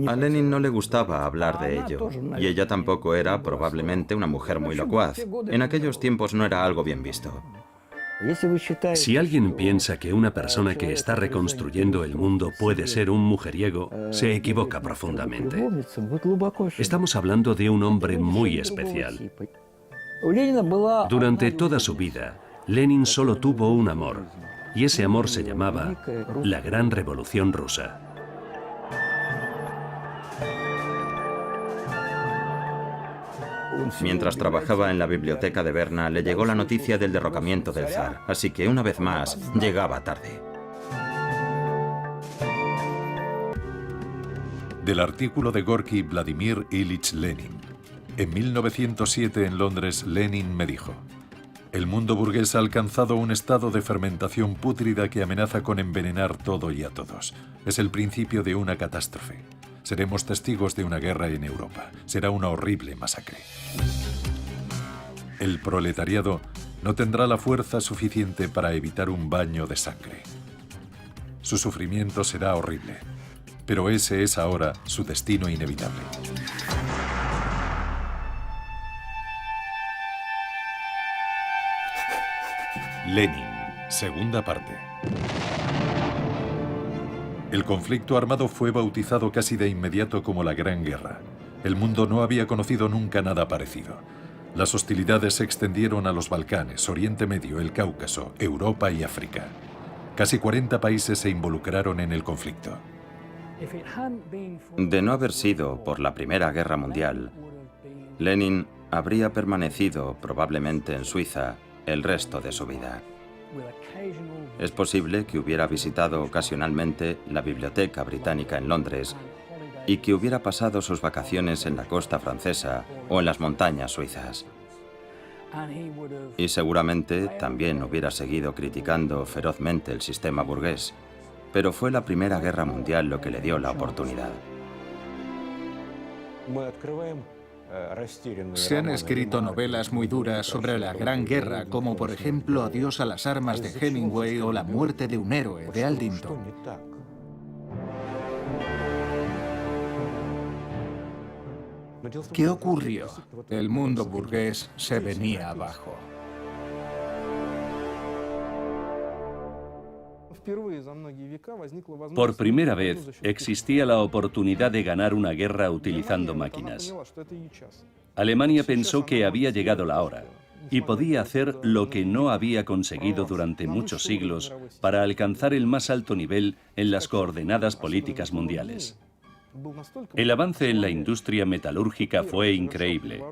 B: A Lenin no le gustaba hablar de ello, y ella tampoco era probablemente una mujer muy locuaz. En aquellos tiempos no era algo bien visto.
C: Si alguien piensa que una persona que está reconstruyendo el mundo puede ser un mujeriego, se equivoca profundamente. Estamos hablando de un hombre muy especial. Durante toda su vida, Lenin solo tuvo un amor, y ese amor se llamaba la Gran Revolución Rusa.
B: Mientras trabajaba en la biblioteca de Berna, le llegó la noticia del derrocamiento del zar, así que una vez más llegaba tarde.
A: Del artículo de Gorky Vladimir Ilich Lenin. En 1907 en Londres, Lenin me dijo: el mundo burgués ha alcanzado un estado de fermentación pútrida que amenaza con envenenar todo y a todos. Es el principio de una catástrofe. Seremos testigos de una guerra en Europa. Será una horrible masacre. El proletariado no tendrá la fuerza suficiente para evitar un baño de sangre. Su sufrimiento será horrible, pero ese es ahora su destino inevitable. Lenin, segunda parte. El conflicto armado fue bautizado casi de inmediato como la Gran Guerra. El mundo no había conocido nunca nada parecido. Las hostilidades se extendieron a los Balcanes, Oriente Medio, el Cáucaso, Europa y África. Casi 40 países se involucraron en el conflicto.
B: De no haber sido por la Primera Guerra Mundial, Lenin habría permanecido probablemente en Suiza el resto de su vida. Es posible que hubiera visitado ocasionalmente la Biblioteca Británica en Londres y que hubiera pasado sus vacaciones en la costa francesa o en las montañas suizas. Y seguramente también hubiera seguido criticando ferozmente el sistema burgués, pero fue la Primera Guerra Mundial lo que le dio la oportunidad.
D: Se han escrito novelas muy duras sobre la Gran Guerra, como por ejemplo Adiós a las armas de Hemingway o La muerte de un héroe de Aldington. ¿Qué ocurrió? El mundo burgués se venía abajo.
C: Por primera vez existía la oportunidad de ganar una guerra utilizando máquinas. Alemania pensó que había llegado la hora y podía hacer lo que no había conseguido durante muchos siglos para alcanzar el más alto nivel en las coordenadas políticas mundiales. El avance en la industria metalúrgica fue increíble.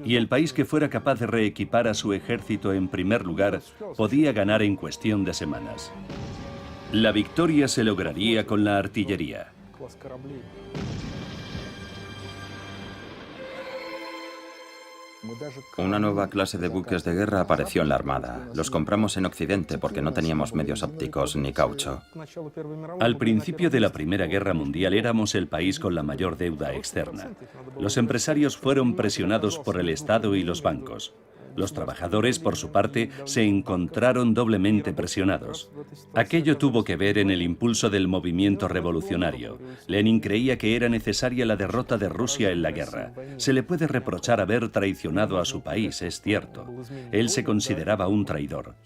C: Y el país que fuera capaz de reequipar a su ejército en primer lugar podía ganar en cuestión de semanas. La victoria se lograría con la artillería.
B: Una nueva clase de buques de guerra apareció en la Armada. Los compramos en Occidente porque no teníamos medios ópticos ni caucho.
C: Al principio de la Primera Guerra Mundial éramos el país con la mayor deuda externa. Los empresarios fueron presionados por el Estado y los bancos. Los trabajadores, por su parte, se encontraron doblemente presionados. Aquello tuvo que ver en el impulso del movimiento revolucionario. Lenin creía que era necesaria la derrota de Rusia en la guerra. Se le puede reprochar haber traicionado a su país, es cierto. Él se consideraba un traidor.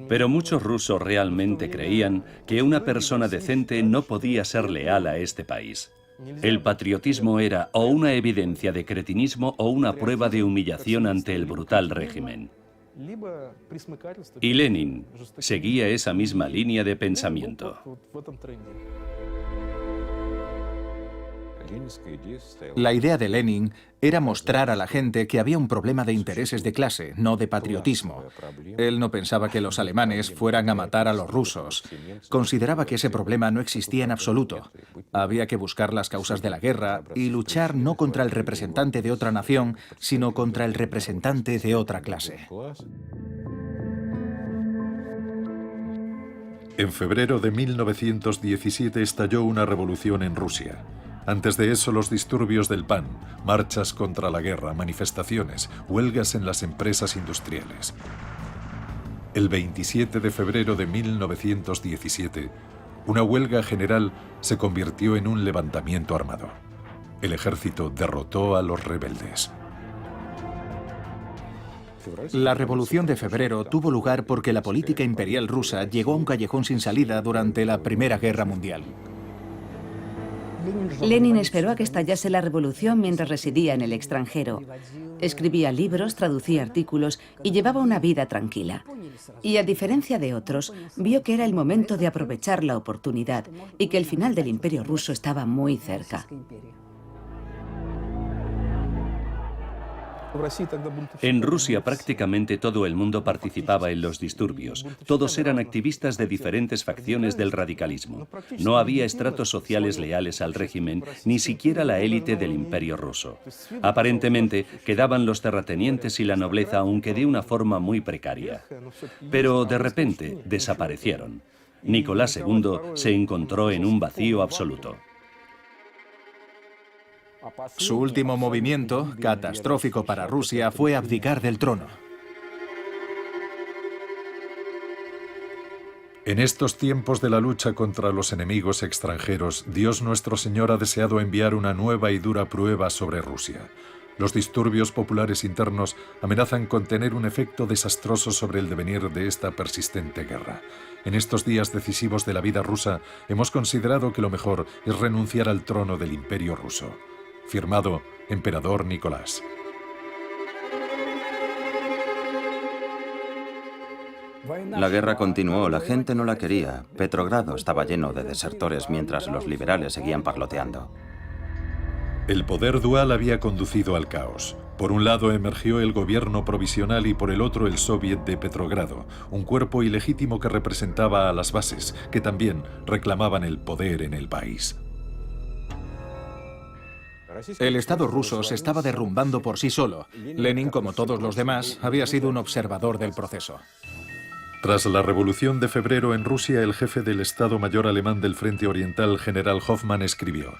C: Pero muchos rusos realmente creían que una persona decente no podía ser leal a este país. El patriotismo era o una evidencia de cretinismo o una prueba de humillación ante el brutal régimen. Y Lenin seguía esa misma línea de pensamiento.
D: La idea de Lenin era mostrar a la gente que había un problema de intereses de clase, no de patriotismo. Él no pensaba que los alemanes fueran a matar a los rusos. Consideraba que ese problema no existía en absoluto. Había que buscar las causas de la guerra y luchar no contra el representante de otra nación, sino contra el representante de otra clase.
A: En febrero de 1917 estalló una revolución en Rusia. Antes de eso, los disturbios del PAN, marchas contra la guerra, manifestaciones, huelgas en las empresas industriales. El 27 de febrero de 1917, una huelga general se convirtió en un levantamiento armado. El ejército derrotó a los rebeldes.
D: La Revolución de Febrero tuvo lugar porque la política imperial rusa llegó a un callejón sin salida durante la Primera Guerra Mundial.
E: Lenin esperó a que estallase la revolución mientras residía en el extranjero. Escribía libros, traducía artículos y llevaba una vida tranquila. Y a diferencia de otros, vio que era el momento de aprovechar la oportunidad y que el final del Imperio ruso estaba muy cerca.
C: En Rusia prácticamente todo el mundo participaba en los disturbios. Todos eran activistas de diferentes facciones del radicalismo. No había estratos sociales leales al régimen, ni siquiera la élite del Imperio ruso. Aparentemente quedaban los terratenientes y la nobleza, aunque de una forma muy precaria. Pero de repente desaparecieron. Nicolás II se encontró en un vacío absoluto.
D: Su último movimiento, catastrófico para Rusia, fue abdicar del trono.
A: En estos tiempos de la lucha contra los enemigos extranjeros, Dios nuestro Señor ha deseado enviar una nueva y dura prueba sobre Rusia. Los disturbios populares internos amenazan con tener un efecto desastroso sobre el devenir de esta persistente guerra. En estos días decisivos de la vida rusa, hemos considerado que lo mejor es renunciar al trono del Imperio ruso. Firmado, Emperador Nicolás.
B: La guerra continuó, la gente no la quería. Petrogrado estaba lleno de desertores mientras los liberales seguían parloteando.
A: El poder dual había conducido al caos. Por un lado emergió el gobierno provisional y por el otro el Soviet de Petrogrado, un cuerpo ilegítimo que representaba a las bases, que también reclamaban el poder en el país.
D: El Estado ruso se estaba derrumbando por sí solo. Lenin, como todos los demás, había sido un observador del proceso.
A: Tras la Revolución de Febrero en Rusia, el jefe del Estado Mayor alemán del Frente Oriental, general Hoffmann, escribió: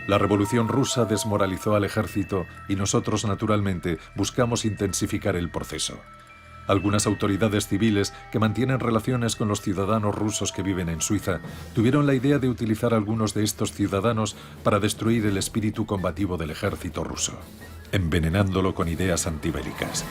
A: «La Revolución rusa desmoralizó al ejército y nosotros, naturalmente, buscamos intensificar el proceso». Algunas autoridades civiles que mantienen relaciones con los ciudadanos rusos que viven en Suiza tuvieron la idea de utilizar a algunos de estos ciudadanos para destruir el espíritu combativo del ejército ruso, envenenándolo con ideas antibélicas.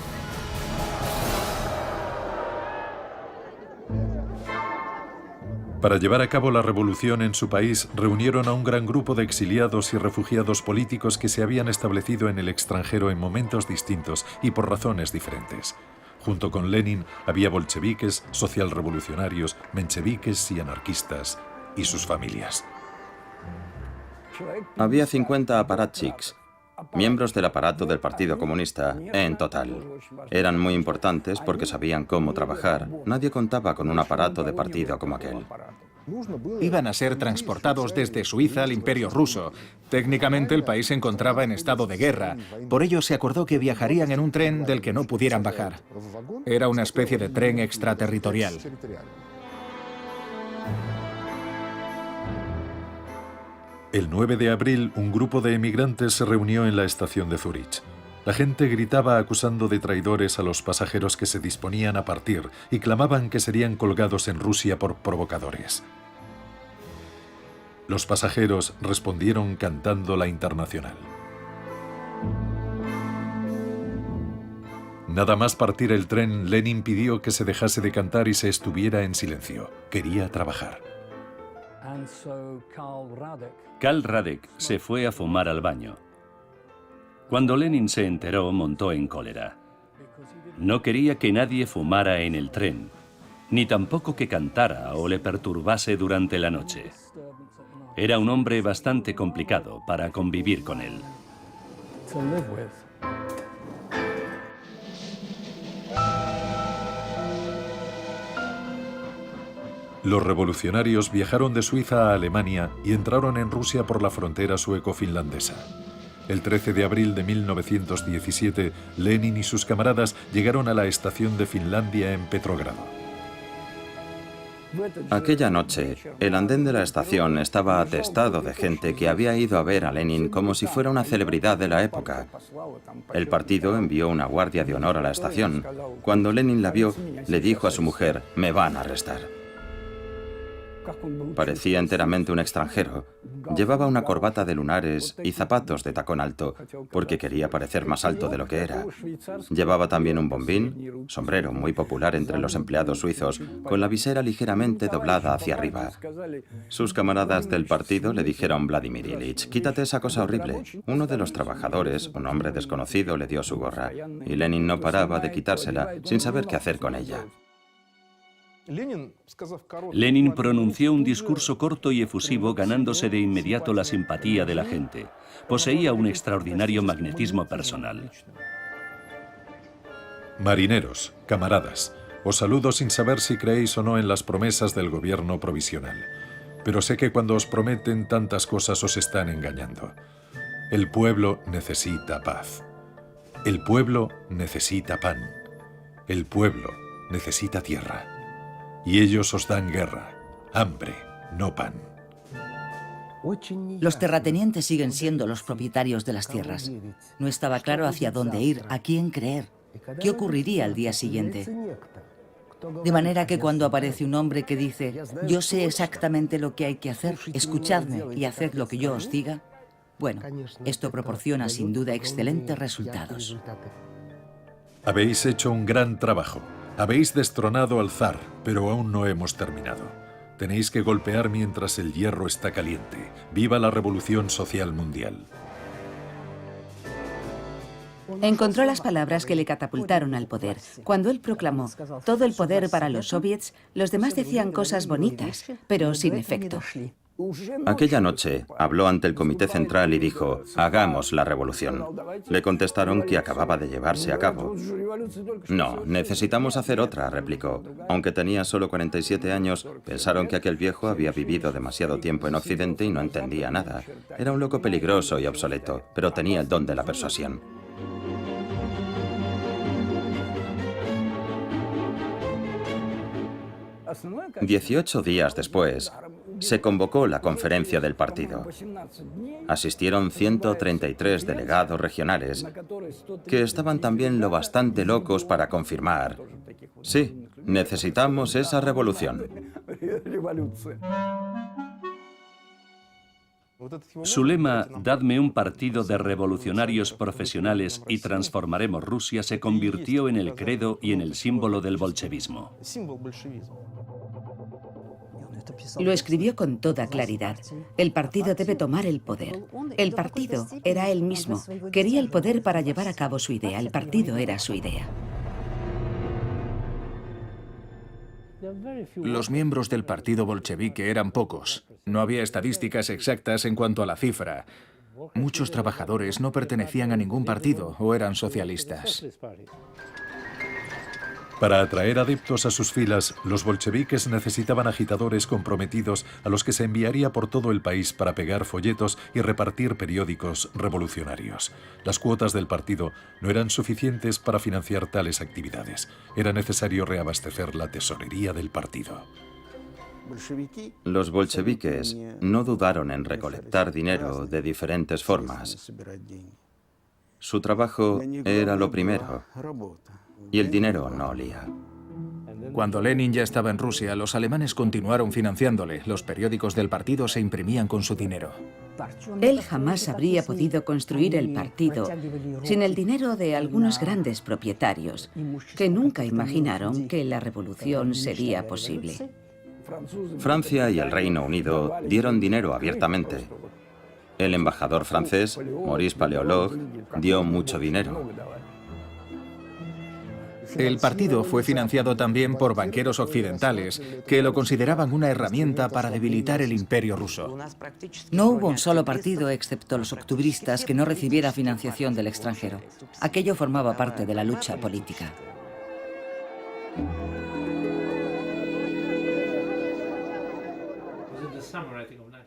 A: Para llevar a cabo la revolución en su país, reunieron a un gran grupo de exiliados y refugiados políticos que se habían establecido en el extranjero en momentos distintos y por razones diferentes. Junto con Lenin había bolcheviques, socialrevolucionarios, mencheviques y anarquistas, y sus familias.
B: Había 50 aparatchiks, miembros del aparato del Partido Comunista, en total. Eran muy importantes porque sabían cómo trabajar. Nadie contaba con un aparato de partido como aquel.
D: Iban a ser transportados desde Suiza al Imperio Ruso. Técnicamente el país se encontraba en estado de guerra. Por ello se acordó que viajarían en un tren del que no pudieran bajar. Era una especie de tren extraterritorial.
A: El 9 de abril, un grupo de emigrantes se reunió en la estación de Zúrich. La gente gritaba acusando de traidores a los pasajeros que se disponían a partir y clamaban que serían colgados en Rusia por provocadores. Los pasajeros respondieron cantando la Internacional. Nada más partir el tren, Lenin pidió que se dejase de cantar y se estuviera en silencio. Quería trabajar.
C: Karl Radek se fue a fumar al baño. Cuando Lenin se enteró, montó en cólera. No quería que nadie fumara en el tren, ni tampoco que cantara o le perturbase durante la noche. Era un hombre bastante complicado para convivir con él.
A: Los revolucionarios viajaron de Suiza a Alemania y entraron en Rusia por la frontera sueco-finlandesa. El 13 de abril de 1917, Lenin y sus camaradas llegaron a la estación de Finlandia en Petrogrado.
B: Aquella noche, el andén de la estación estaba atestado de gente que había ido a ver a Lenin como si fuera una celebridad de la época. El partido envió una guardia de honor a la estación. Cuando Lenin la vio, le dijo a su mujer: «Me van a arrestar». Parecía enteramente un extranjero. Llevaba una corbata de lunares y zapatos de tacón alto, porque quería parecer más alto de lo que era. Llevaba también un bombín, sombrero muy popular entre los empleados suizos, con la visera ligeramente doblada hacia arriba. Sus camaradas del partido le dijeron: «Vladimir Ilich, quítate esa cosa horrible». Uno de los trabajadores, un hombre desconocido, le dio su gorra, y Lenin no paraba de quitársela sin saber qué hacer con ella.
C: Lenin pronunció un discurso corto y efusivo, ganándose de inmediato la simpatía de la gente. Poseía un extraordinario magnetismo personal.
A: Marineros, camaradas, os saludo sin saber si creéis o no en las promesas del gobierno provisional. Pero sé que cuando os prometen tantas cosas os están engañando. El pueblo necesita paz. El pueblo necesita pan. El pueblo necesita tierra. Y ellos os dan guerra, hambre, no pan.
F: Los terratenientes siguen siendo los propietarios de las tierras. No estaba claro hacia dónde ir, a quién creer, qué ocurriría al día siguiente. De manera que cuando aparece un hombre que dice: «Yo sé exactamente lo que hay que hacer, escuchadme y haced lo que yo os diga», bueno, esto proporciona sin duda excelentes resultados.
A: Habéis hecho un gran trabajo. Habéis destronado al zar, pero aún no hemos terminado. Tenéis que golpear mientras el hierro está caliente. ¡Viva la revolución social mundial!
E: Encontró las palabras que le catapultaron al poder. Cuando él proclamó todo el poder para los soviets, los demás decían cosas bonitas, pero sin efecto.
B: Aquella noche habló ante el Comité Central y dijo: «Hagamos la revolución». Le contestaron que acababa de llevarse a cabo. «No, necesitamos hacer otra», replicó. Aunque tenía solo 47 años, pensaron que aquel viejo había vivido demasiado tiempo en Occidente y no entendía nada. Era un loco peligroso y obsoleto, pero tenía el don de la persuasión. «18 días después, se convocó la conferencia del partido. Asistieron 133 delegados regionales, que estaban también lo bastante locos para confirmar: «Sí, necesitamos esa revolución».
C: Su lema, «Dadme un partido de revolucionarios profesionales y transformaremos Rusia», se convirtió en el credo y en el símbolo del bolchevismo.
E: Lo escribió con toda claridad. El partido debe tomar el poder. El partido era él mismo. Quería el poder para llevar a cabo su idea. El partido era su idea.
D: Los miembros del partido bolchevique eran pocos. No había estadísticas exactas en cuanto a la cifra. Muchos trabajadores no pertenecían a ningún partido o eran socialistas.
A: Para atraer adeptos a sus filas, los bolcheviques necesitaban agitadores comprometidos a los que se enviaría por todo el país para pegar folletos y repartir periódicos revolucionarios. Las cuotas del partido no eran suficientes para financiar tales actividades. Era necesario reabastecer la tesorería del partido.
B: Los bolcheviques no dudaron en recolectar dinero de diferentes formas. Su trabajo era lo primero. Y el dinero no olía.
D: Cuando Lenin ya estaba en Rusia, los alemanes continuaron financiándole. Los periódicos del partido se imprimían con su dinero.
E: Él jamás habría podido construir el partido sin el dinero de algunos grandes propietarios que nunca imaginaron que la revolución sería posible.
B: Francia y el Reino Unido dieron dinero abiertamente. El embajador francés, Maurice Paléologue, dio mucho dinero.
D: El partido fue financiado también por banqueros occidentales, que lo consideraban una herramienta para debilitar el imperio ruso.
F: No hubo un solo partido, excepto los octubristas, que no recibiera financiación del extranjero. Aquello formaba parte de la lucha política.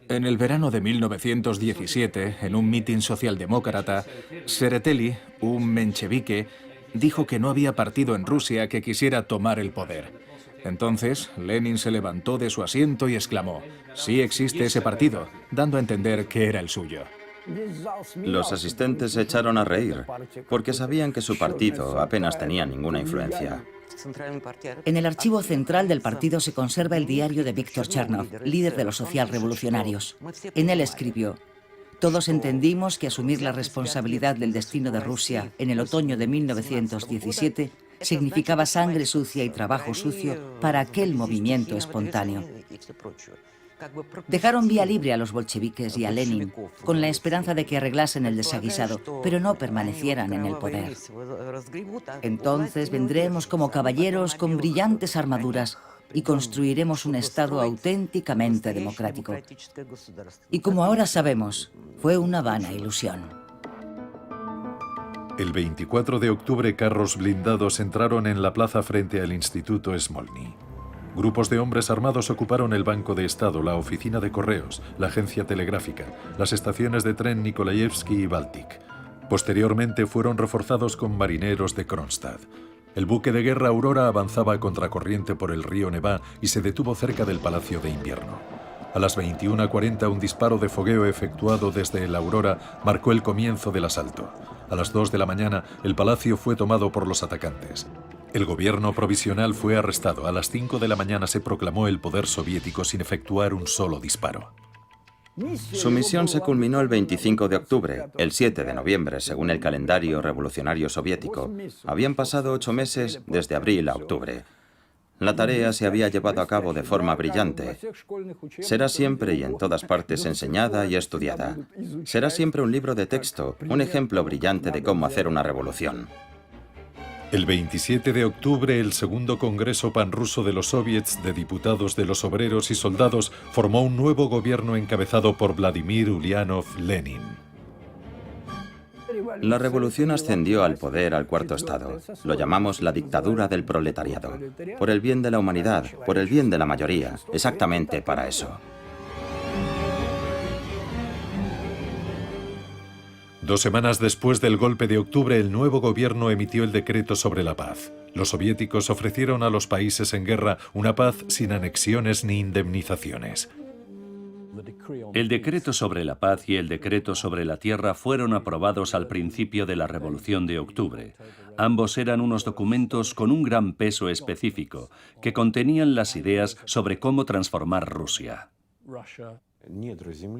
D: En el verano de 1917, en un mitin socialdemócrata, Tsereteli, un menchevique, dijo que no había partido en Rusia que quisiera tomar el poder. Entonces, Lenin se levantó de su asiento y exclamó: «Sí existe ese partido», dando a entender que era el suyo.
B: Los asistentes se echaron a reír, porque sabían que su partido apenas tenía ninguna influencia.
F: En el archivo central del partido se conserva el diario de Víctor Chernov, líder de los socialrevolucionarios. En él escribió: «Todos entendimos que asumir la responsabilidad del destino de Rusia en el otoño de 1917 significaba sangre sucia y trabajo sucio para aquel movimiento espontáneo». Dejaron vía libre a los bolcheviques y a Lenin con la esperanza de que arreglasen el desaguisado, pero no permanecieran en el poder. Entonces vendremos como caballeros con brillantes armaduras y construiremos un Estado auténticamente democrático. Y como ahora sabemos, fue una vana ilusión.
A: El 24 de octubre, carros blindados entraron en la plaza frente al Instituto Smolny. Grupos de hombres armados ocuparon el Banco de Estado, la oficina de correos, la agencia telegráfica, las estaciones de tren Nikolayevsky y Baltic. Posteriormente fueron reforzados con marineros de Kronstadt. El buque de guerra Aurora avanzaba a contracorriente por el río Nevá y se detuvo cerca del Palacio de Invierno. A las 21:40 un disparo de fogueo efectuado desde el Aurora marcó el comienzo del asalto. A las 2 de la mañana el palacio fue tomado por los atacantes. El gobierno provisional fue arrestado. A las 5 de la mañana se proclamó el poder soviético sin efectuar un solo disparo.
B: Su misión se culminó el 25 de octubre. El 7 de noviembre, según el calendario revolucionario soviético, habían pasado 8 meses desde abril a octubre. La tarea se había llevado a cabo de forma brillante. Será siempre y en todas partes enseñada y estudiada. Será siempre un libro de texto, un ejemplo brillante de cómo hacer una revolución.
A: El 27 de octubre, el segundo Congreso Panruso de los Soviets de Diputados de los Obreros y Soldados formó un nuevo gobierno encabezado por Vladimir Ulyanov Lenin.
B: La revolución ascendió al poder al cuarto estado. Lo llamamos la dictadura del proletariado. Por el bien de la humanidad, por el bien de la mayoría, exactamente para eso.
A: 2 semanas después del golpe de octubre, el nuevo gobierno emitió el decreto sobre la paz. Los soviéticos ofrecieron a los países en guerra una paz sin anexiones ni indemnizaciones.
C: El decreto sobre la paz y el decreto sobre la tierra fueron aprobados al principio de la Revolución de Octubre. Ambos eran unos documentos con un gran peso específico, que contenían las ideas sobre cómo transformar Rusia.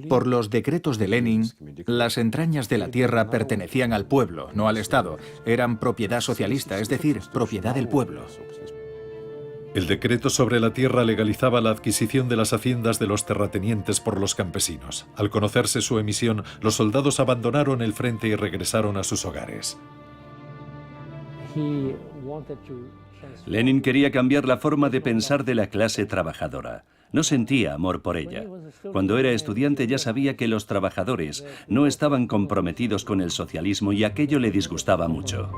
D: Por los decretos de Lenin, las entrañas de la tierra pertenecían al pueblo, no al Estado. Eran propiedad socialista, es decir, propiedad del pueblo.
A: El decreto sobre la tierra legalizaba la adquisición de las haciendas de los terratenientes por los campesinos. Al conocerse su emisión, los soldados abandonaron el frente y regresaron a sus hogares.
C: Lenin quería cambiar la forma de pensar de la clase trabajadora. No sentía amor por ella. Cuando era estudiante ya sabía que los trabajadores no estaban comprometidos con el socialismo y aquello le disgustaba mucho.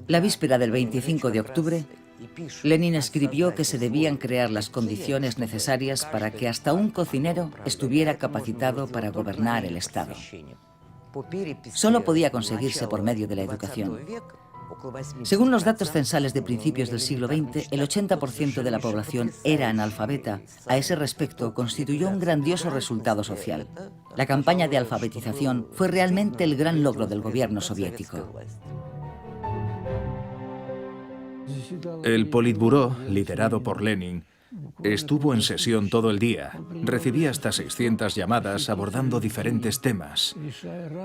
F: La víspera del 25 de octubre, Lenin escribió que se debían crear las condiciones necesarias para que hasta un cocinero estuviera capacitado para gobernar el Estado. Solo podía conseguirse por medio de la educación. Según los datos censales de principios del siglo XX, el 80% de la población era analfabeta. A ese respecto, constituyó un grandioso resultado social. La campaña de alfabetización fue realmente el gran logro del gobierno soviético.
D: El Politburó, liderado por Lenin, estuvo en sesión todo el día. Recibía hasta 600 llamadas abordando diferentes temas.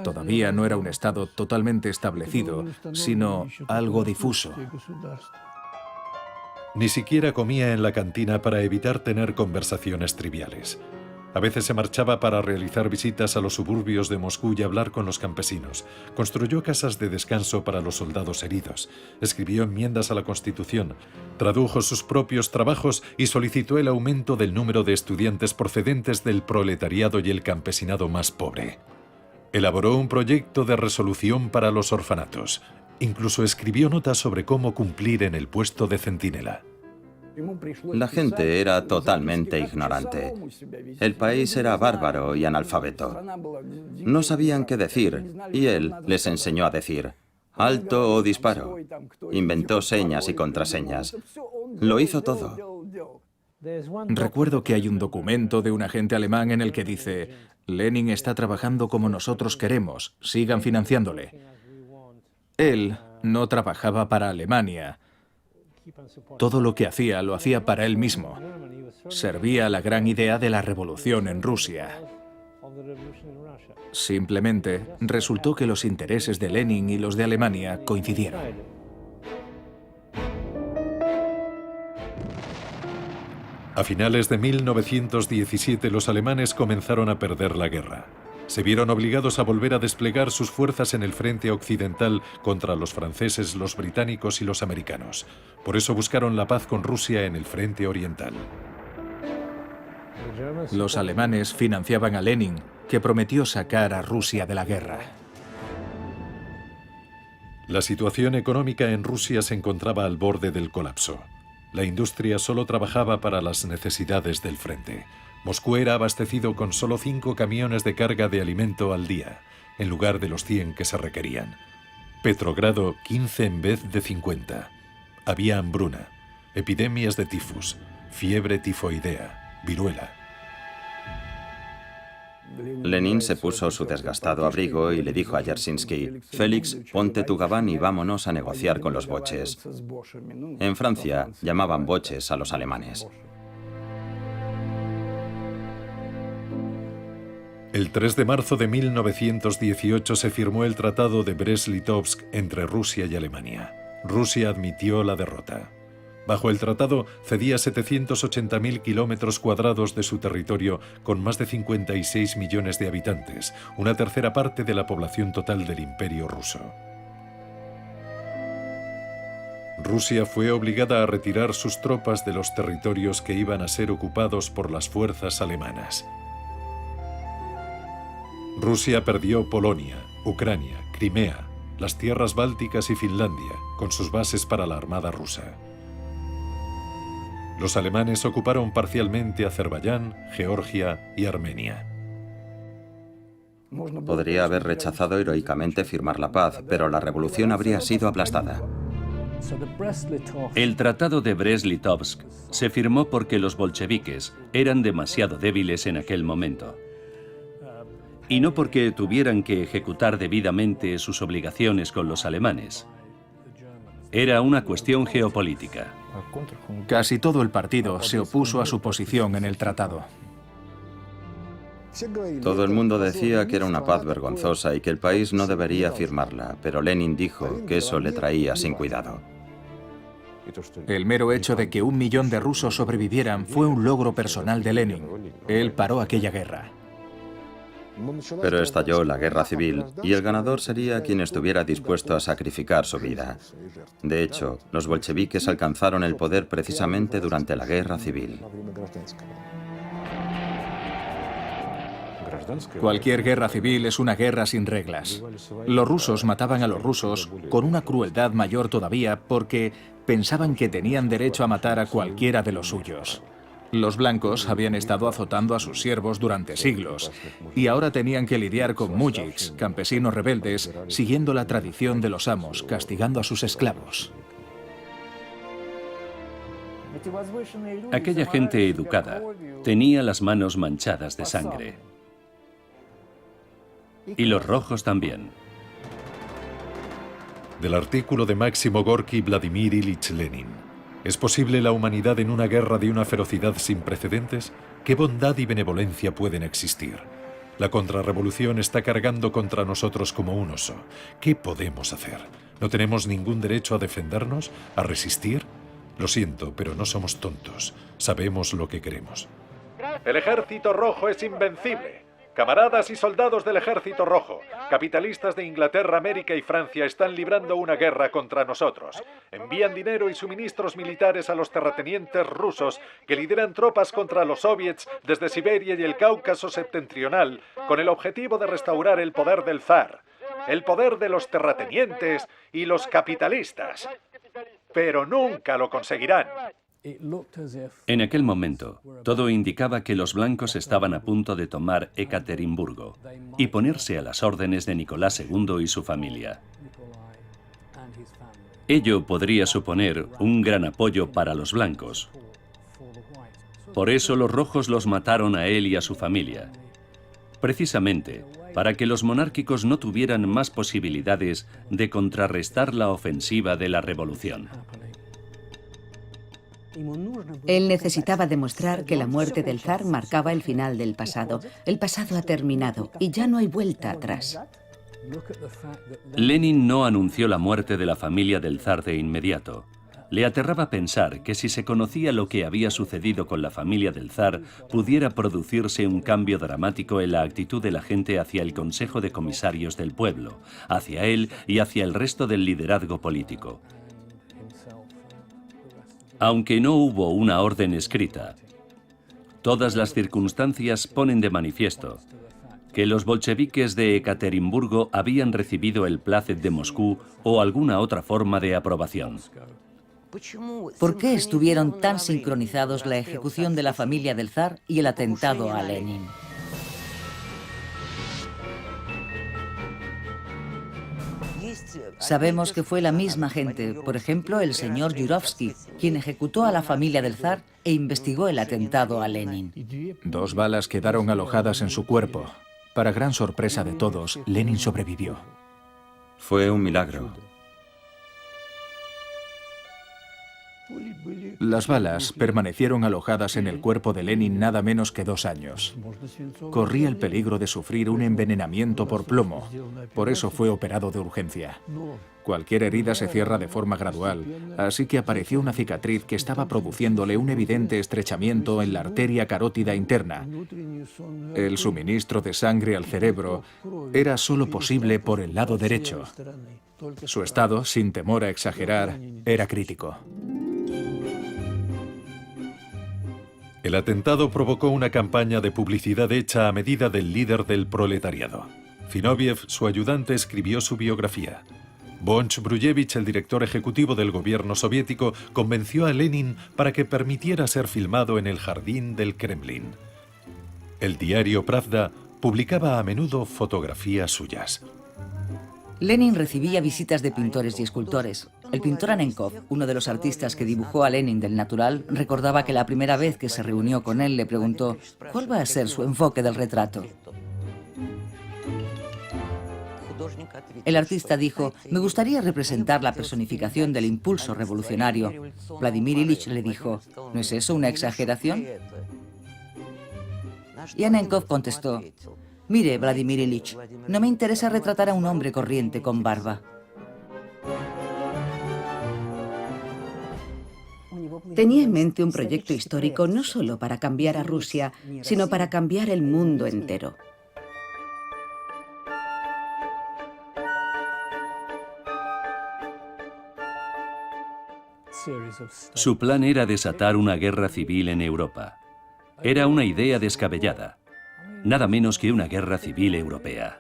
D: Todavía no era un Estado totalmente establecido, sino algo difuso.
A: Ni siquiera comía en la cantina para evitar tener conversaciones triviales. A veces se marchaba para realizar visitas a los suburbios de Moscú y hablar con los campesinos. Construyó casas de descanso para los soldados heridos. Escribió enmiendas a la Constitución. Tradujo sus propios trabajos y solicitó el aumento del número de estudiantes procedentes del proletariado y el campesinado más pobre. Elaboró un proyecto de resolución para los orfanatos. Incluso escribió notas sobre cómo cumplir en el puesto de centinela.
B: La gente era totalmente ignorante. El país era bárbaro y analfabeto. No sabían qué decir, y él les enseñó a decir alto o disparo. Inventó señas y contraseñas. Lo hizo todo.
D: Recuerdo que hay un documento de un agente alemán en el que dice: Lenin está trabajando como nosotros queremos, sigan financiándole. Él no trabajaba para Alemania. Todo lo que hacía lo hacía para él mismo. Servía a la gran idea de la revolución en Rusia. Simplemente resultó que los intereses de Lenin y los de Alemania coincidieron.
A: A finales de 1917 los alemanes comenzaron a perder la guerra. Se vieron obligados a volver a desplegar sus fuerzas en el frente occidental contra los franceses, los británicos y los americanos. Por eso buscaron la paz con Rusia en el frente oriental.
D: Los alemanes financiaban a Lenin, que prometió sacar a Rusia de la guerra.
A: La situación económica en Rusia se encontraba al borde del colapso. La industria solo trabajaba para las necesidades del frente. Moscú era abastecido con solo 5 camiones de carga de alimento al día, en lugar de los 100 que se requerían. Petrogrado, 15 en vez de 50. Había hambruna, epidemias de tifus, fiebre tifoidea, viruela.
B: Lenin se puso su desgastado abrigo y le dijo a Yersinsky: Félix, ponte tu gabán y vámonos a negociar con los boches. En Francia llamaban boches a los alemanes.
A: El 3 de marzo de 1918 se firmó el Tratado de Brest-Litovsk entre Rusia y Alemania. Rusia admitió la derrota. Bajo el tratado cedía 780.000 kilómetros cuadrados de su territorio con más de 56 millones de habitantes, una tercera parte de la población total del Imperio ruso. Rusia fue obligada a retirar sus tropas de los territorios que iban a ser ocupados por las fuerzas alemanas. Rusia perdió Polonia, Ucrania, Crimea, las tierras bálticas y Finlandia, con sus bases para la armada rusa. Los alemanes ocuparon parcialmente Azerbaiyán, Georgia y Armenia.
B: Podría haber rechazado heroicamente firmar la paz, pero la revolución habría sido aplastada.
C: El Tratado de Brest-Litovsk se firmó porque los bolcheviques eran demasiado débiles en aquel momento. Y no porque tuvieran que ejecutar debidamente sus obligaciones con los alemanes. Era una cuestión geopolítica.
D: Casi todo el partido se opuso a su posición en el tratado.
B: Todo el mundo decía que era una paz vergonzosa y que el país no debería firmarla, pero Lenin dijo que eso le traía sin cuidado.
D: El mero hecho de que 1 millón de rusos sobrevivieran fue un logro personal de Lenin. Él paró aquella guerra.
B: Pero estalló la guerra civil y el ganador sería quien estuviera dispuesto a sacrificar su vida. De hecho, los bolcheviques alcanzaron el poder precisamente durante la guerra civil.
D: Cualquier guerra civil es una guerra sin reglas. Los rusos mataban a los rusos con una crueldad mayor todavía porque pensaban que tenían derecho a matar a cualquiera de los suyos. Los blancos habían estado azotando a sus siervos durante siglos y ahora tenían que lidiar con mujiks, campesinos rebeldes, siguiendo la tradición de los amos, castigando a sus esclavos.
C: Aquella gente educada tenía las manos manchadas de sangre. Y los rojos también.
A: Del artículo de Máximo Gorki Vladimir Ilich Lenin. ¿Es posible la humanidad en una guerra de una ferocidad sin precedentes? ¿Qué bondad y benevolencia pueden existir? La contrarrevolución está cargando contra nosotros como un oso. ¿Qué podemos hacer? ¿No tenemos ningún derecho a defendernos? ¿A resistir? Lo siento, pero no somos tontos. Sabemos lo que queremos. El Ejército Rojo es invencible. Camaradas y soldados del Ejército Rojo, capitalistas de Inglaterra, América y Francia están librando una guerra contra nosotros. Envían dinero y suministros militares a los terratenientes rusos que lideran tropas contra los soviets desde Siberia y el Cáucaso septentrional con el objetivo de restaurar el poder del zar, el poder de los terratenientes y los capitalistas. Pero nunca lo conseguirán.
C: En aquel momento, todo indicaba que los blancos estaban a punto de tomar Ekaterimburgo y ponerse a las órdenes de Nicolás II y su familia. Ello podría suponer un gran apoyo para los blancos. Por eso los rojos los mataron a él y a su familia, precisamente para que los monárquicos no tuvieran más posibilidades de contrarrestar la ofensiva de la revolución.
E: Él necesitaba demostrar que la muerte del zar marcaba el final del pasado. El pasado ha terminado y ya no hay vuelta atrás.
C: Lenin no anunció la muerte de la familia del zar de inmediato. Le aterraba pensar que si se conocía lo que había sucedido con la familia del zar, pudiera producirse un cambio dramático en la actitud de la gente hacia el Consejo de Comisarios del Pueblo, hacia él y hacia el resto del liderazgo político. Aunque no hubo una orden escrita, todas las circunstancias ponen de manifiesto que los bolcheviques de Ekaterimburgo habían recibido el plácet de Moscú o alguna otra forma de aprobación.
F: ¿Por qué estuvieron tan sincronizados la ejecución de la familia del zar y el atentado a Lenin? Sabemos que fue la misma gente, por ejemplo, el señor Yurovsky, quien ejecutó a la familia del zar e investigó el atentado a Lenin.
D: 2 balas quedaron alojadas en su cuerpo. Para gran sorpresa de todos, Lenin sobrevivió.
B: Fue un milagro.
D: Las balas permanecieron alojadas en el cuerpo de Lenin nada menos que 2 años. Corría el peligro de sufrir un envenenamiento por plomo. Por eso fue operado de urgencia. Cualquier herida se cierra de forma gradual, así que apareció una cicatriz que estaba produciéndole un evidente estrechamiento en la arteria carótida interna. El suministro de sangre al cerebro era solo posible por el lado derecho. Su estado, sin temor a exagerar, era crítico.
A: El atentado provocó una campaña de publicidad hecha a medida del líder del proletariado. Zinoviev, su ayudante, escribió su biografía. Bonch-Brujevich, el director ejecutivo del gobierno soviético, convenció a Lenin para que permitiera ser filmado en el jardín del Kremlin. El diario Pravda publicaba a menudo fotografías suyas.
F: Lenin recibía visitas de pintores y escultores. El pintor Anenkov, uno de los artistas que dibujó a Lenin del natural, recordaba que la primera vez que se reunió con él le preguntó ¿cuál va a ser su enfoque del retrato? El artista dijo, me gustaría representar la personificación del impulso revolucionario. Vladimir Ilich le dijo, ¿no es eso una exageración? Y Anenkov contestó: «Mire, Vladimir Ilich, no me interesa retratar a un hombre corriente con barba».
E: Tenía en mente un proyecto histórico no solo para cambiar a Rusia, sino para cambiar el mundo entero.
C: Su plan era desatar una guerra civil en Europa. Era una idea descabellada. Nada menos que una guerra civil europea.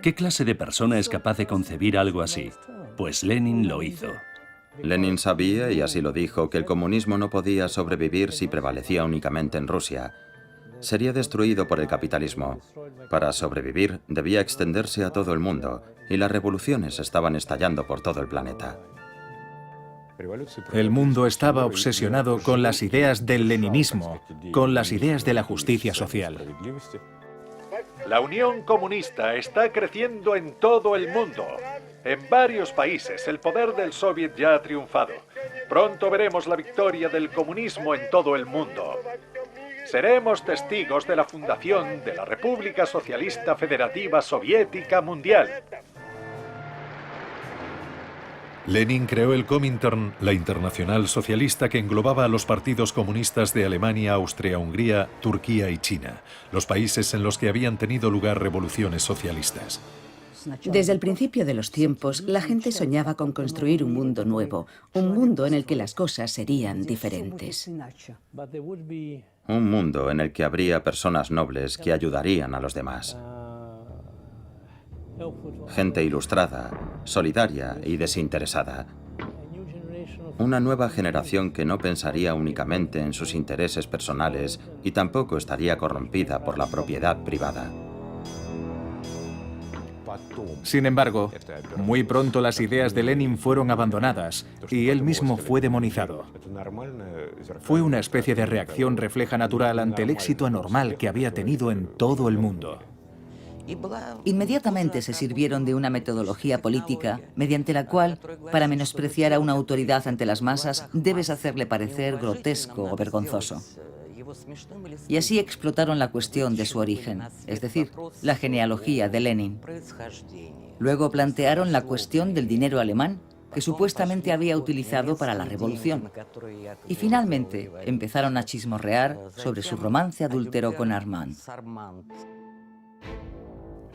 C: ¿Qué clase de persona es capaz de concebir algo así? Pues Lenin lo hizo.
B: Lenin sabía, y así lo dijo, que el comunismo no podía sobrevivir si prevalecía únicamente en Rusia. Sería destruido por el capitalismo. Para sobrevivir, debía extenderse a todo el mundo, y las revoluciones estaban estallando por todo el planeta.
D: El mundo estaba obsesionado con las ideas del leninismo, con las ideas de la justicia social.
A: La Unión Comunista está creciendo en todo el mundo. En varios países el poder del Soviet ya ha triunfado. Pronto veremos la victoria del comunismo en todo el mundo. Seremos testigos de la fundación de la República Socialista Federativa Soviética Mundial. Lenin creó el Comintern, la internacional socialista que englobaba a los partidos comunistas de Alemania, Austria-Hungría, Turquía y China, los países en los que habían tenido lugar revoluciones socialistas.
E: Desde el principio de los tiempos, la gente soñaba con construir un mundo nuevo, un mundo en el que las cosas serían diferentes.
B: Un mundo en el que habría personas nobles que ayudarían a los demás. Gente ilustrada, solidaria y desinteresada. Una nueva generación que no pensaría únicamente en sus intereses personales y tampoco estaría corrompida por la propiedad privada.
D: Sin embargo, muy pronto las ideas de Lenin fueron abandonadas y él mismo fue demonizado. Fue una especie de reacción refleja natural ante el éxito anormal que había tenido en todo el mundo.
F: Inmediatamente se sirvieron de una metodología política mediante la cual, para menospreciar a una autoridad ante las masas, debes hacerle parecer grotesco o vergonzoso. Y así explotaron la cuestión de su origen, es decir, la genealogía de Lenin. Luego plantearon la cuestión del dinero alemán que supuestamente había utilizado para la revolución. Y finalmente empezaron a chismorrear sobre su romance adúltero con Armand.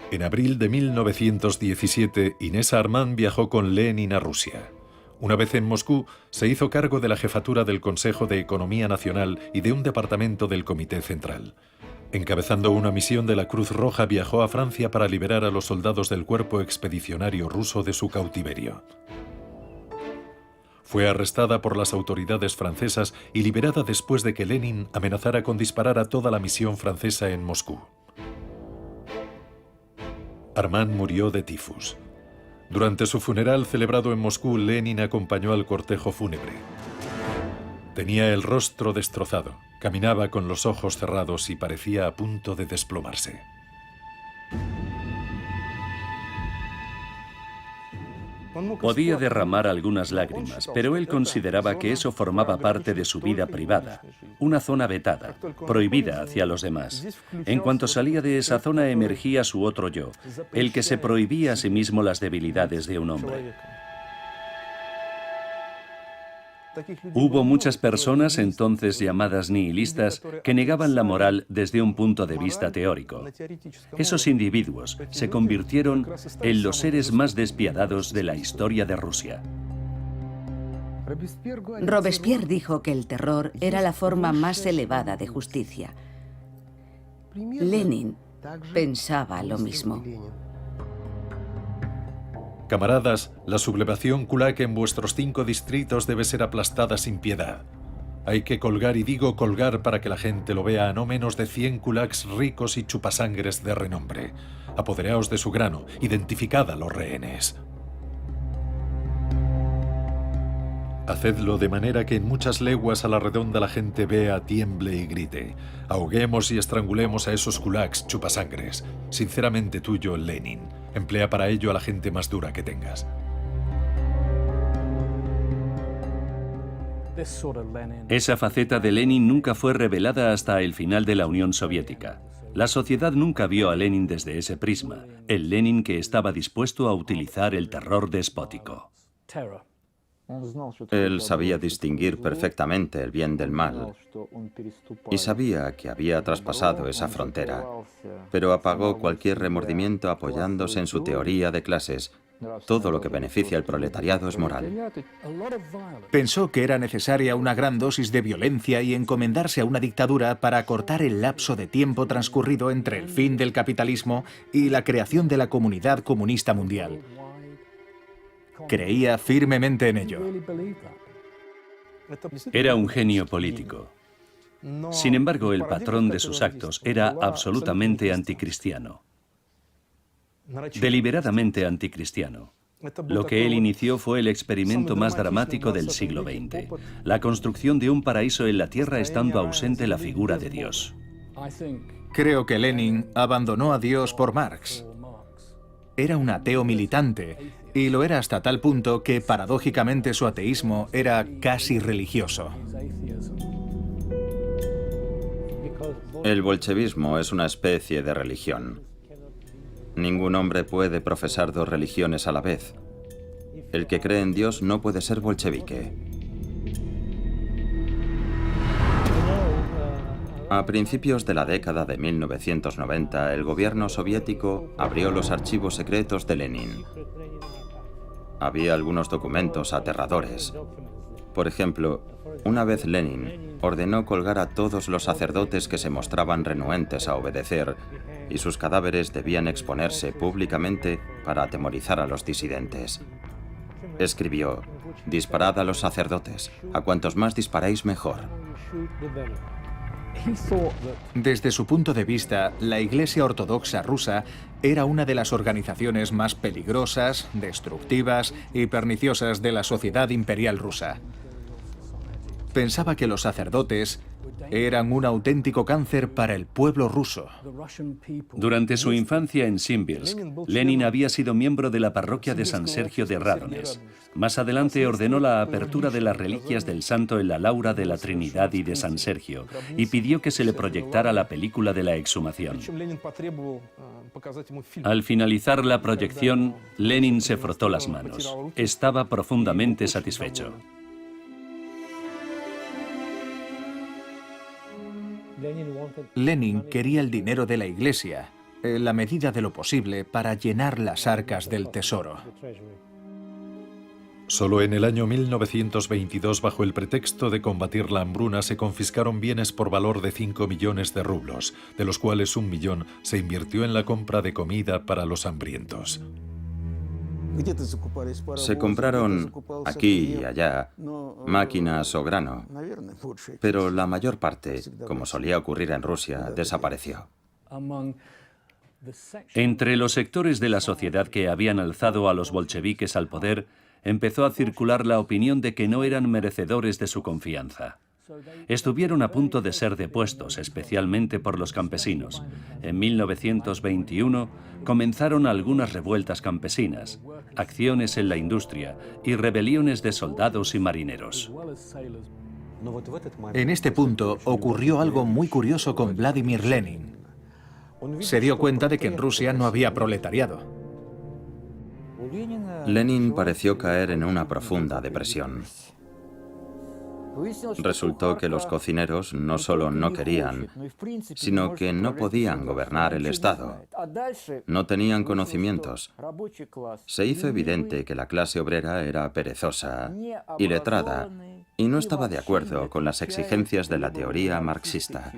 A: En abril de 1917, Inés Armand viajó con Lenin a Rusia. Una vez en Moscú, se hizo cargo de la jefatura del Consejo de Economía Nacional y de un departamento del Comité Central. Encabezando una misión de la Cruz Roja, viajó a Francia para liberar a los soldados del cuerpo expedicionario ruso de su cautiverio. Fue arrestada por las autoridades francesas y liberada después de que Lenin amenazara con disparar a toda la misión francesa en Moscú. Armand murió de tifus. Durante su funeral celebrado en Moscú, Lenin acompañó al cortejo fúnebre. Tenía el rostro destrozado, caminaba con los ojos cerrados y parecía a punto de desplomarse.
C: Podía derramar algunas lágrimas, pero él consideraba que eso formaba parte de su vida privada, una zona vetada, prohibida hacia los demás. En cuanto salía de esa zona emergía su otro yo, el que se prohibía a sí mismo las debilidades de un hombre. Hubo muchas personas, entonces llamadas nihilistas, que negaban la moral desde un punto de vista teórico. Esos individuos se convirtieron en los seres más despiadados de la historia de Rusia.
E: Robespierre dijo que el terror era la forma más elevada de justicia. Lenin pensaba lo mismo.
A: Camaradas, la sublevación kulak en vuestros 5 distritos debe ser aplastada sin piedad. Hay que colgar, y digo colgar para que la gente lo vea, a no menos de 100 kulaks ricos y chupasangres de renombre. Apoderaos de su grano, identificad a los rehenes. Hacedlo de manera que en muchas leguas a la redonda la gente vea, tiemble y grite. Ahoguemos y estrangulemos a esos kulaks chupasangres. Sinceramente tuyo, Lenin. Emplea para ello a la gente más dura que tengas.
C: Esa faceta de Lenin nunca fue revelada hasta el final de la Unión Soviética. La sociedad nunca vio a Lenin desde ese prisma, el Lenin que estaba dispuesto a utilizar el terror despótico.
B: Él sabía distinguir perfectamente el bien del mal y sabía que había traspasado esa frontera, pero apagó cualquier remordimiento apoyándose en su teoría de clases. Todo lo que beneficia al proletariado es moral.
D: Pensó que era necesaria una gran dosis de violencia y encomendarse a una dictadura para acortar el lapso de tiempo transcurrido entre el fin del capitalismo y la creación de la comunidad comunista mundial. Creía firmemente en ello.
C: Era un genio político. Sin embargo, el patrón de sus actos era absolutamente anticristiano. Deliberadamente anticristiano. Lo que él inició fue el experimento más dramático del siglo XX, la construcción de un paraíso en la tierra estando ausente la figura de Dios.
D: Creo que Lenin abandonó a Dios por Marx. Era un ateo militante, y lo era hasta tal punto que paradójicamente su ateísmo era casi religioso.
B: El bolchevismo es una especie de religión. Ningún hombre puede profesar dos religiones a la vez. El que cree en Dios no puede ser bolchevique. A principios de la década de 1990, el gobierno soviético abrió los archivos secretos de Lenin. Había algunos documentos aterradores. Por ejemplo, una vez Lenin ordenó colgar a todos los sacerdotes que se mostraban renuentes a obedecer, y sus cadáveres debían exponerse públicamente para atemorizar a los disidentes. Escribió: «Disparad a los sacerdotes, a cuantos más disparéis mejor».
D: Desde su punto de vista, la Iglesia Ortodoxa rusa era una de las organizaciones más peligrosas, destructivas y perniciosas de la sociedad imperial rusa. Pensaba que los sacerdotes eran un auténtico cáncer para el pueblo ruso.
C: Durante su infancia en Simbirsk, Lenin había sido miembro de la parroquia de San Sergio de Radones. Más adelante ordenó la apertura de las reliquias del santo en la Laura de la Trinidad y de San Sergio y pidió que se le proyectara la película de la exhumación. Al finalizar la proyección, Lenin se frotó las manos. Estaba profundamente satisfecho.
D: Lenin quería el dinero de la Iglesia, en la medida de lo posible, para llenar las arcas del tesoro.
A: Solo en el año 1922, bajo el pretexto de combatir la hambruna, se confiscaron bienes por valor de 5 millones de rublos, de los cuales 1 millón se invirtió en la compra de comida para los hambrientos.
B: Se compraron aquí y allá máquinas o grano, pero la mayor parte, como solía ocurrir en Rusia, desapareció.
C: Entre los sectores de la sociedad que habían alzado a los bolcheviques al poder, empezó a circular la opinión de que no eran merecedores de su confianza. Estuvieron a punto de ser depuestos, especialmente por los campesinos. En 1921 comenzaron algunas revueltas campesinas, acciones en la industria y rebeliones de soldados y marineros.
D: En este punto ocurrió algo muy curioso con Vladimir Lenin. Se dio cuenta de que en Rusia no había proletariado.
B: Lenin pareció caer en una profunda depresión. Resultó que los cocineros no solo no querían, sino que no podían gobernar el Estado. No tenían conocimientos. Se hizo evidente que la clase obrera era perezosa, iletrada, y no estaba de acuerdo con las exigencias de la teoría marxista.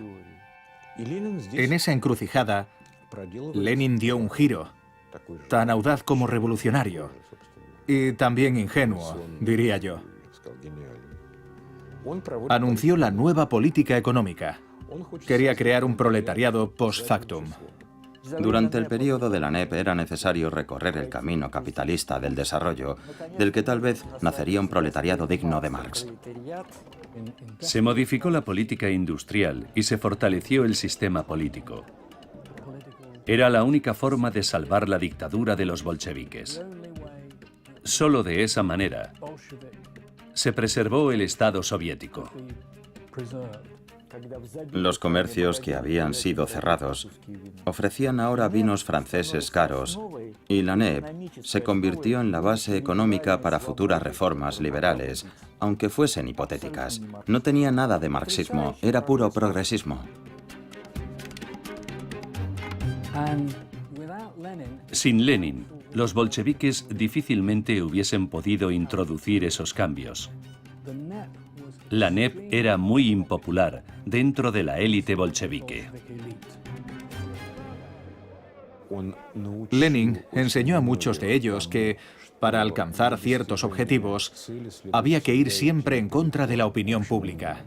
D: En esa encrucijada, Lenin dio un giro, tan audaz como revolucionario, y también ingenuo, diría yo. Anunció la nueva política económica. Quería crear un proletariado post factum.
B: Durante el periodo de la NEP era necesario recorrer el camino capitalista del desarrollo, del que tal vez nacería un proletariado digno de Marx.
C: Se modificó la política industrial y se fortaleció el sistema político. Era la única forma de salvar la dictadura de los bolcheviques. Solo de esa manera, se preservó el Estado soviético.
B: Los comercios que habían sido cerrados ofrecían ahora vinos franceses caros y la NEP se convirtió en la base económica para futuras reformas liberales, aunque fuesen hipotéticas. No tenía nada de marxismo, era puro progresismo.
C: Sin Lenin, los bolcheviques difícilmente hubiesen podido introducir esos cambios. La NEP era muy impopular dentro de la élite bolchevique.
D: Lenin enseñó a muchos de ellos que, para alcanzar ciertos objetivos, había que ir siempre en contra de la opinión pública.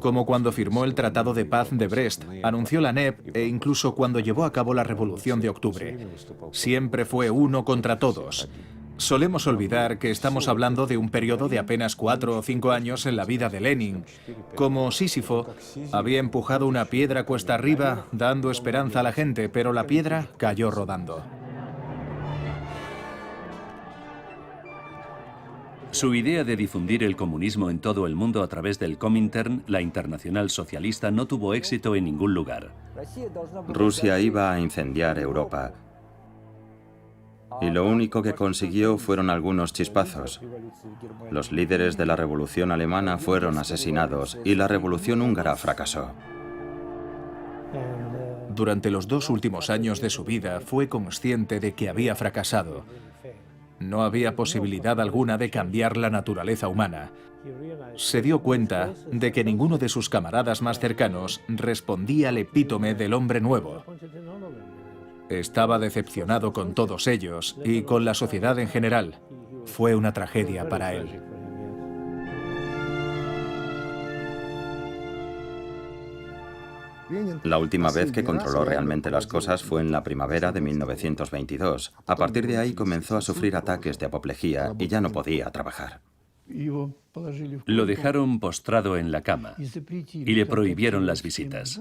D: Como cuando firmó el Tratado de Paz de Brest, anunció la NEP e incluso cuando llevó a cabo la Revolución de Octubre. Siempre fue uno contra todos. Solemos olvidar que estamos hablando de un periodo de apenas 4 o 5 años en la vida de Lenin. Como Sísifo, había empujado una piedra cuesta arriba, dando esperanza a la gente, pero la piedra cayó rodando.
C: Su idea de difundir el comunismo en todo el mundo a través del Comintern, la Internacional Socialista, no tuvo éxito en ningún lugar.
B: Rusia iba a incendiar Europa. Y lo único que consiguió fueron algunos chispazos. Los líderes de la Revolución Alemana fueron asesinados y la Revolución Húngara fracasó.
D: Durante los 2 últimos años de su vida fue consciente de que había fracasado. No había posibilidad alguna de cambiar la naturaleza humana. Se dio cuenta de que ninguno de sus camaradas más cercanos respondía al epítome del hombre nuevo. Estaba decepcionado con todos ellos y con la sociedad en general. Fue una tragedia para él.
B: La última vez que controló realmente las cosas fue en la primavera de 1922. A partir de ahí comenzó a sufrir ataques de apoplejía y ya no podía trabajar.
C: Lo dejaron postrado en la cama y le prohibieron las visitas.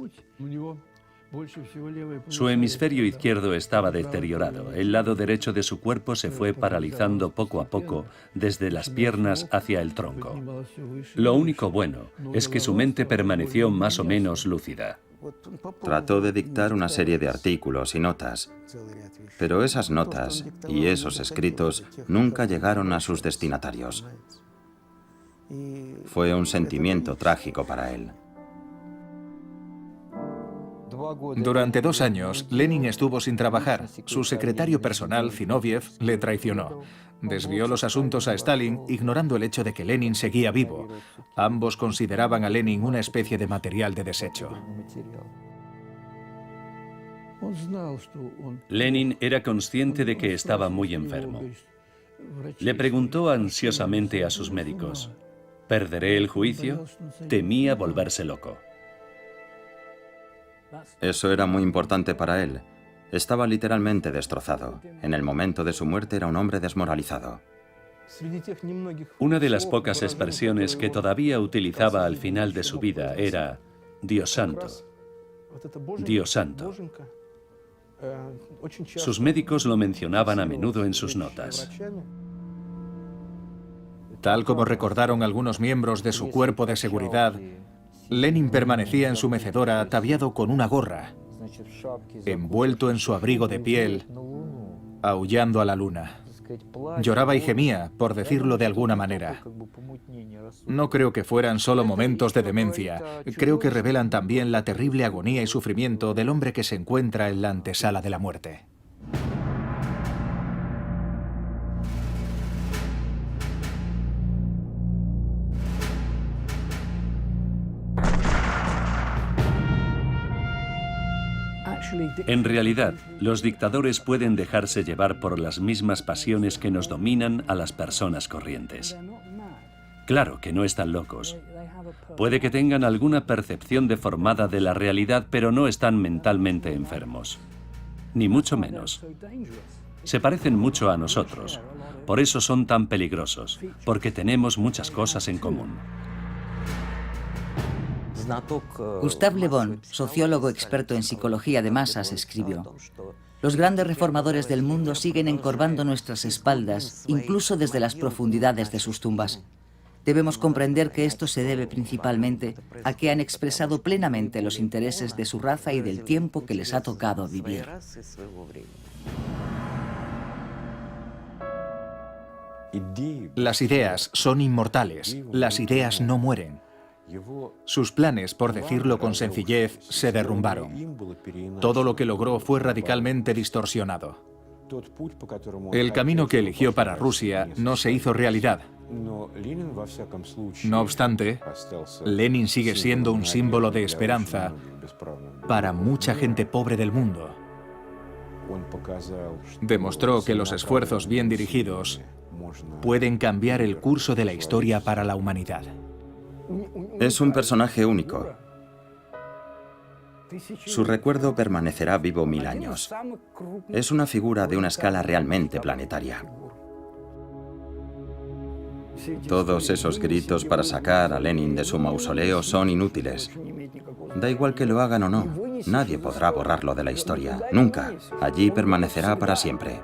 C: Su hemisferio izquierdo estaba deteriorado. El lado derecho de su cuerpo se fue paralizando poco a poco desde las piernas hacia el tronco. Lo único bueno es que su mente permaneció más o menos lúcida.
B: Trató de dictar una serie de artículos y notas, pero esas notas y esos escritos nunca llegaron a sus destinatarios. Fue un sentimiento trágico para él.
D: Durante 2 años, Lenin estuvo sin trabajar. Su secretario personal, Zinoviev, le traicionó. Desvió los asuntos a Stalin, ignorando el hecho de que Lenin seguía vivo. Ambos consideraban a Lenin una especie de material de desecho.
C: Lenin era consciente de que estaba muy enfermo. Le preguntó ansiosamente a sus médicos: ¿perderé el juicio? Temía volverse loco.
B: Eso era muy importante para él. Estaba literalmente destrozado. En el momento de su muerte era un hombre desmoralizado.
C: Una de las pocas expresiones que todavía utilizaba al final de su vida era Dios santo. Dios santo. Sus médicos lo mencionaban a menudo en sus notas.
D: Tal como recordaron algunos miembros de su cuerpo de seguridad, Lenin permanecía en su mecedora ataviado con una gorra, envuelto en su abrigo de piel, aullando a la luna. Lloraba y gemía, por decirlo de alguna manera. No creo que fueran solo momentos de demencia. Creo que revelan también la terrible agonía y sufrimiento del hombre que se encuentra en la antesala de la muerte.
C: En realidad, los dictadores pueden dejarse llevar por las mismas pasiones que nos dominan a las personas corrientes. Claro que no están locos. Puede que tengan alguna percepción deformada de la realidad, pero no están mentalmente enfermos. Ni mucho menos. Se parecen mucho a nosotros. Por eso son tan peligrosos, porque tenemos muchas cosas en común.
F: Gustave Le Bon, sociólogo experto en psicología de masas, escribió: los grandes reformadores del mundo siguen encorvando nuestras espaldas, incluso desde las profundidades de sus tumbas. Debemos comprender que esto se debe principalmente a que han expresado plenamente los intereses de su raza y del tiempo que les ha tocado vivir.
D: Las ideas son inmortales, las ideas no mueren. Sus planes, por decirlo con sencillez, se derrumbaron. Todo lo que logró fue radicalmente distorsionado. El camino que eligió para Rusia no se hizo realidad. No obstante, Lenin sigue siendo un símbolo de esperanza para mucha gente pobre del mundo. Demostró que los esfuerzos bien dirigidos pueden cambiar el curso de la historia para la humanidad.
B: Es un personaje único. Su recuerdo permanecerá vivo 1000 años. Es una figura de una escala realmente planetaria. Todos esos gritos para sacar a Lenin de su mausoleo son inútiles. Da igual que lo hagan o no, nadie podrá borrarlo de la historia. Nunca. Allí permanecerá para siempre.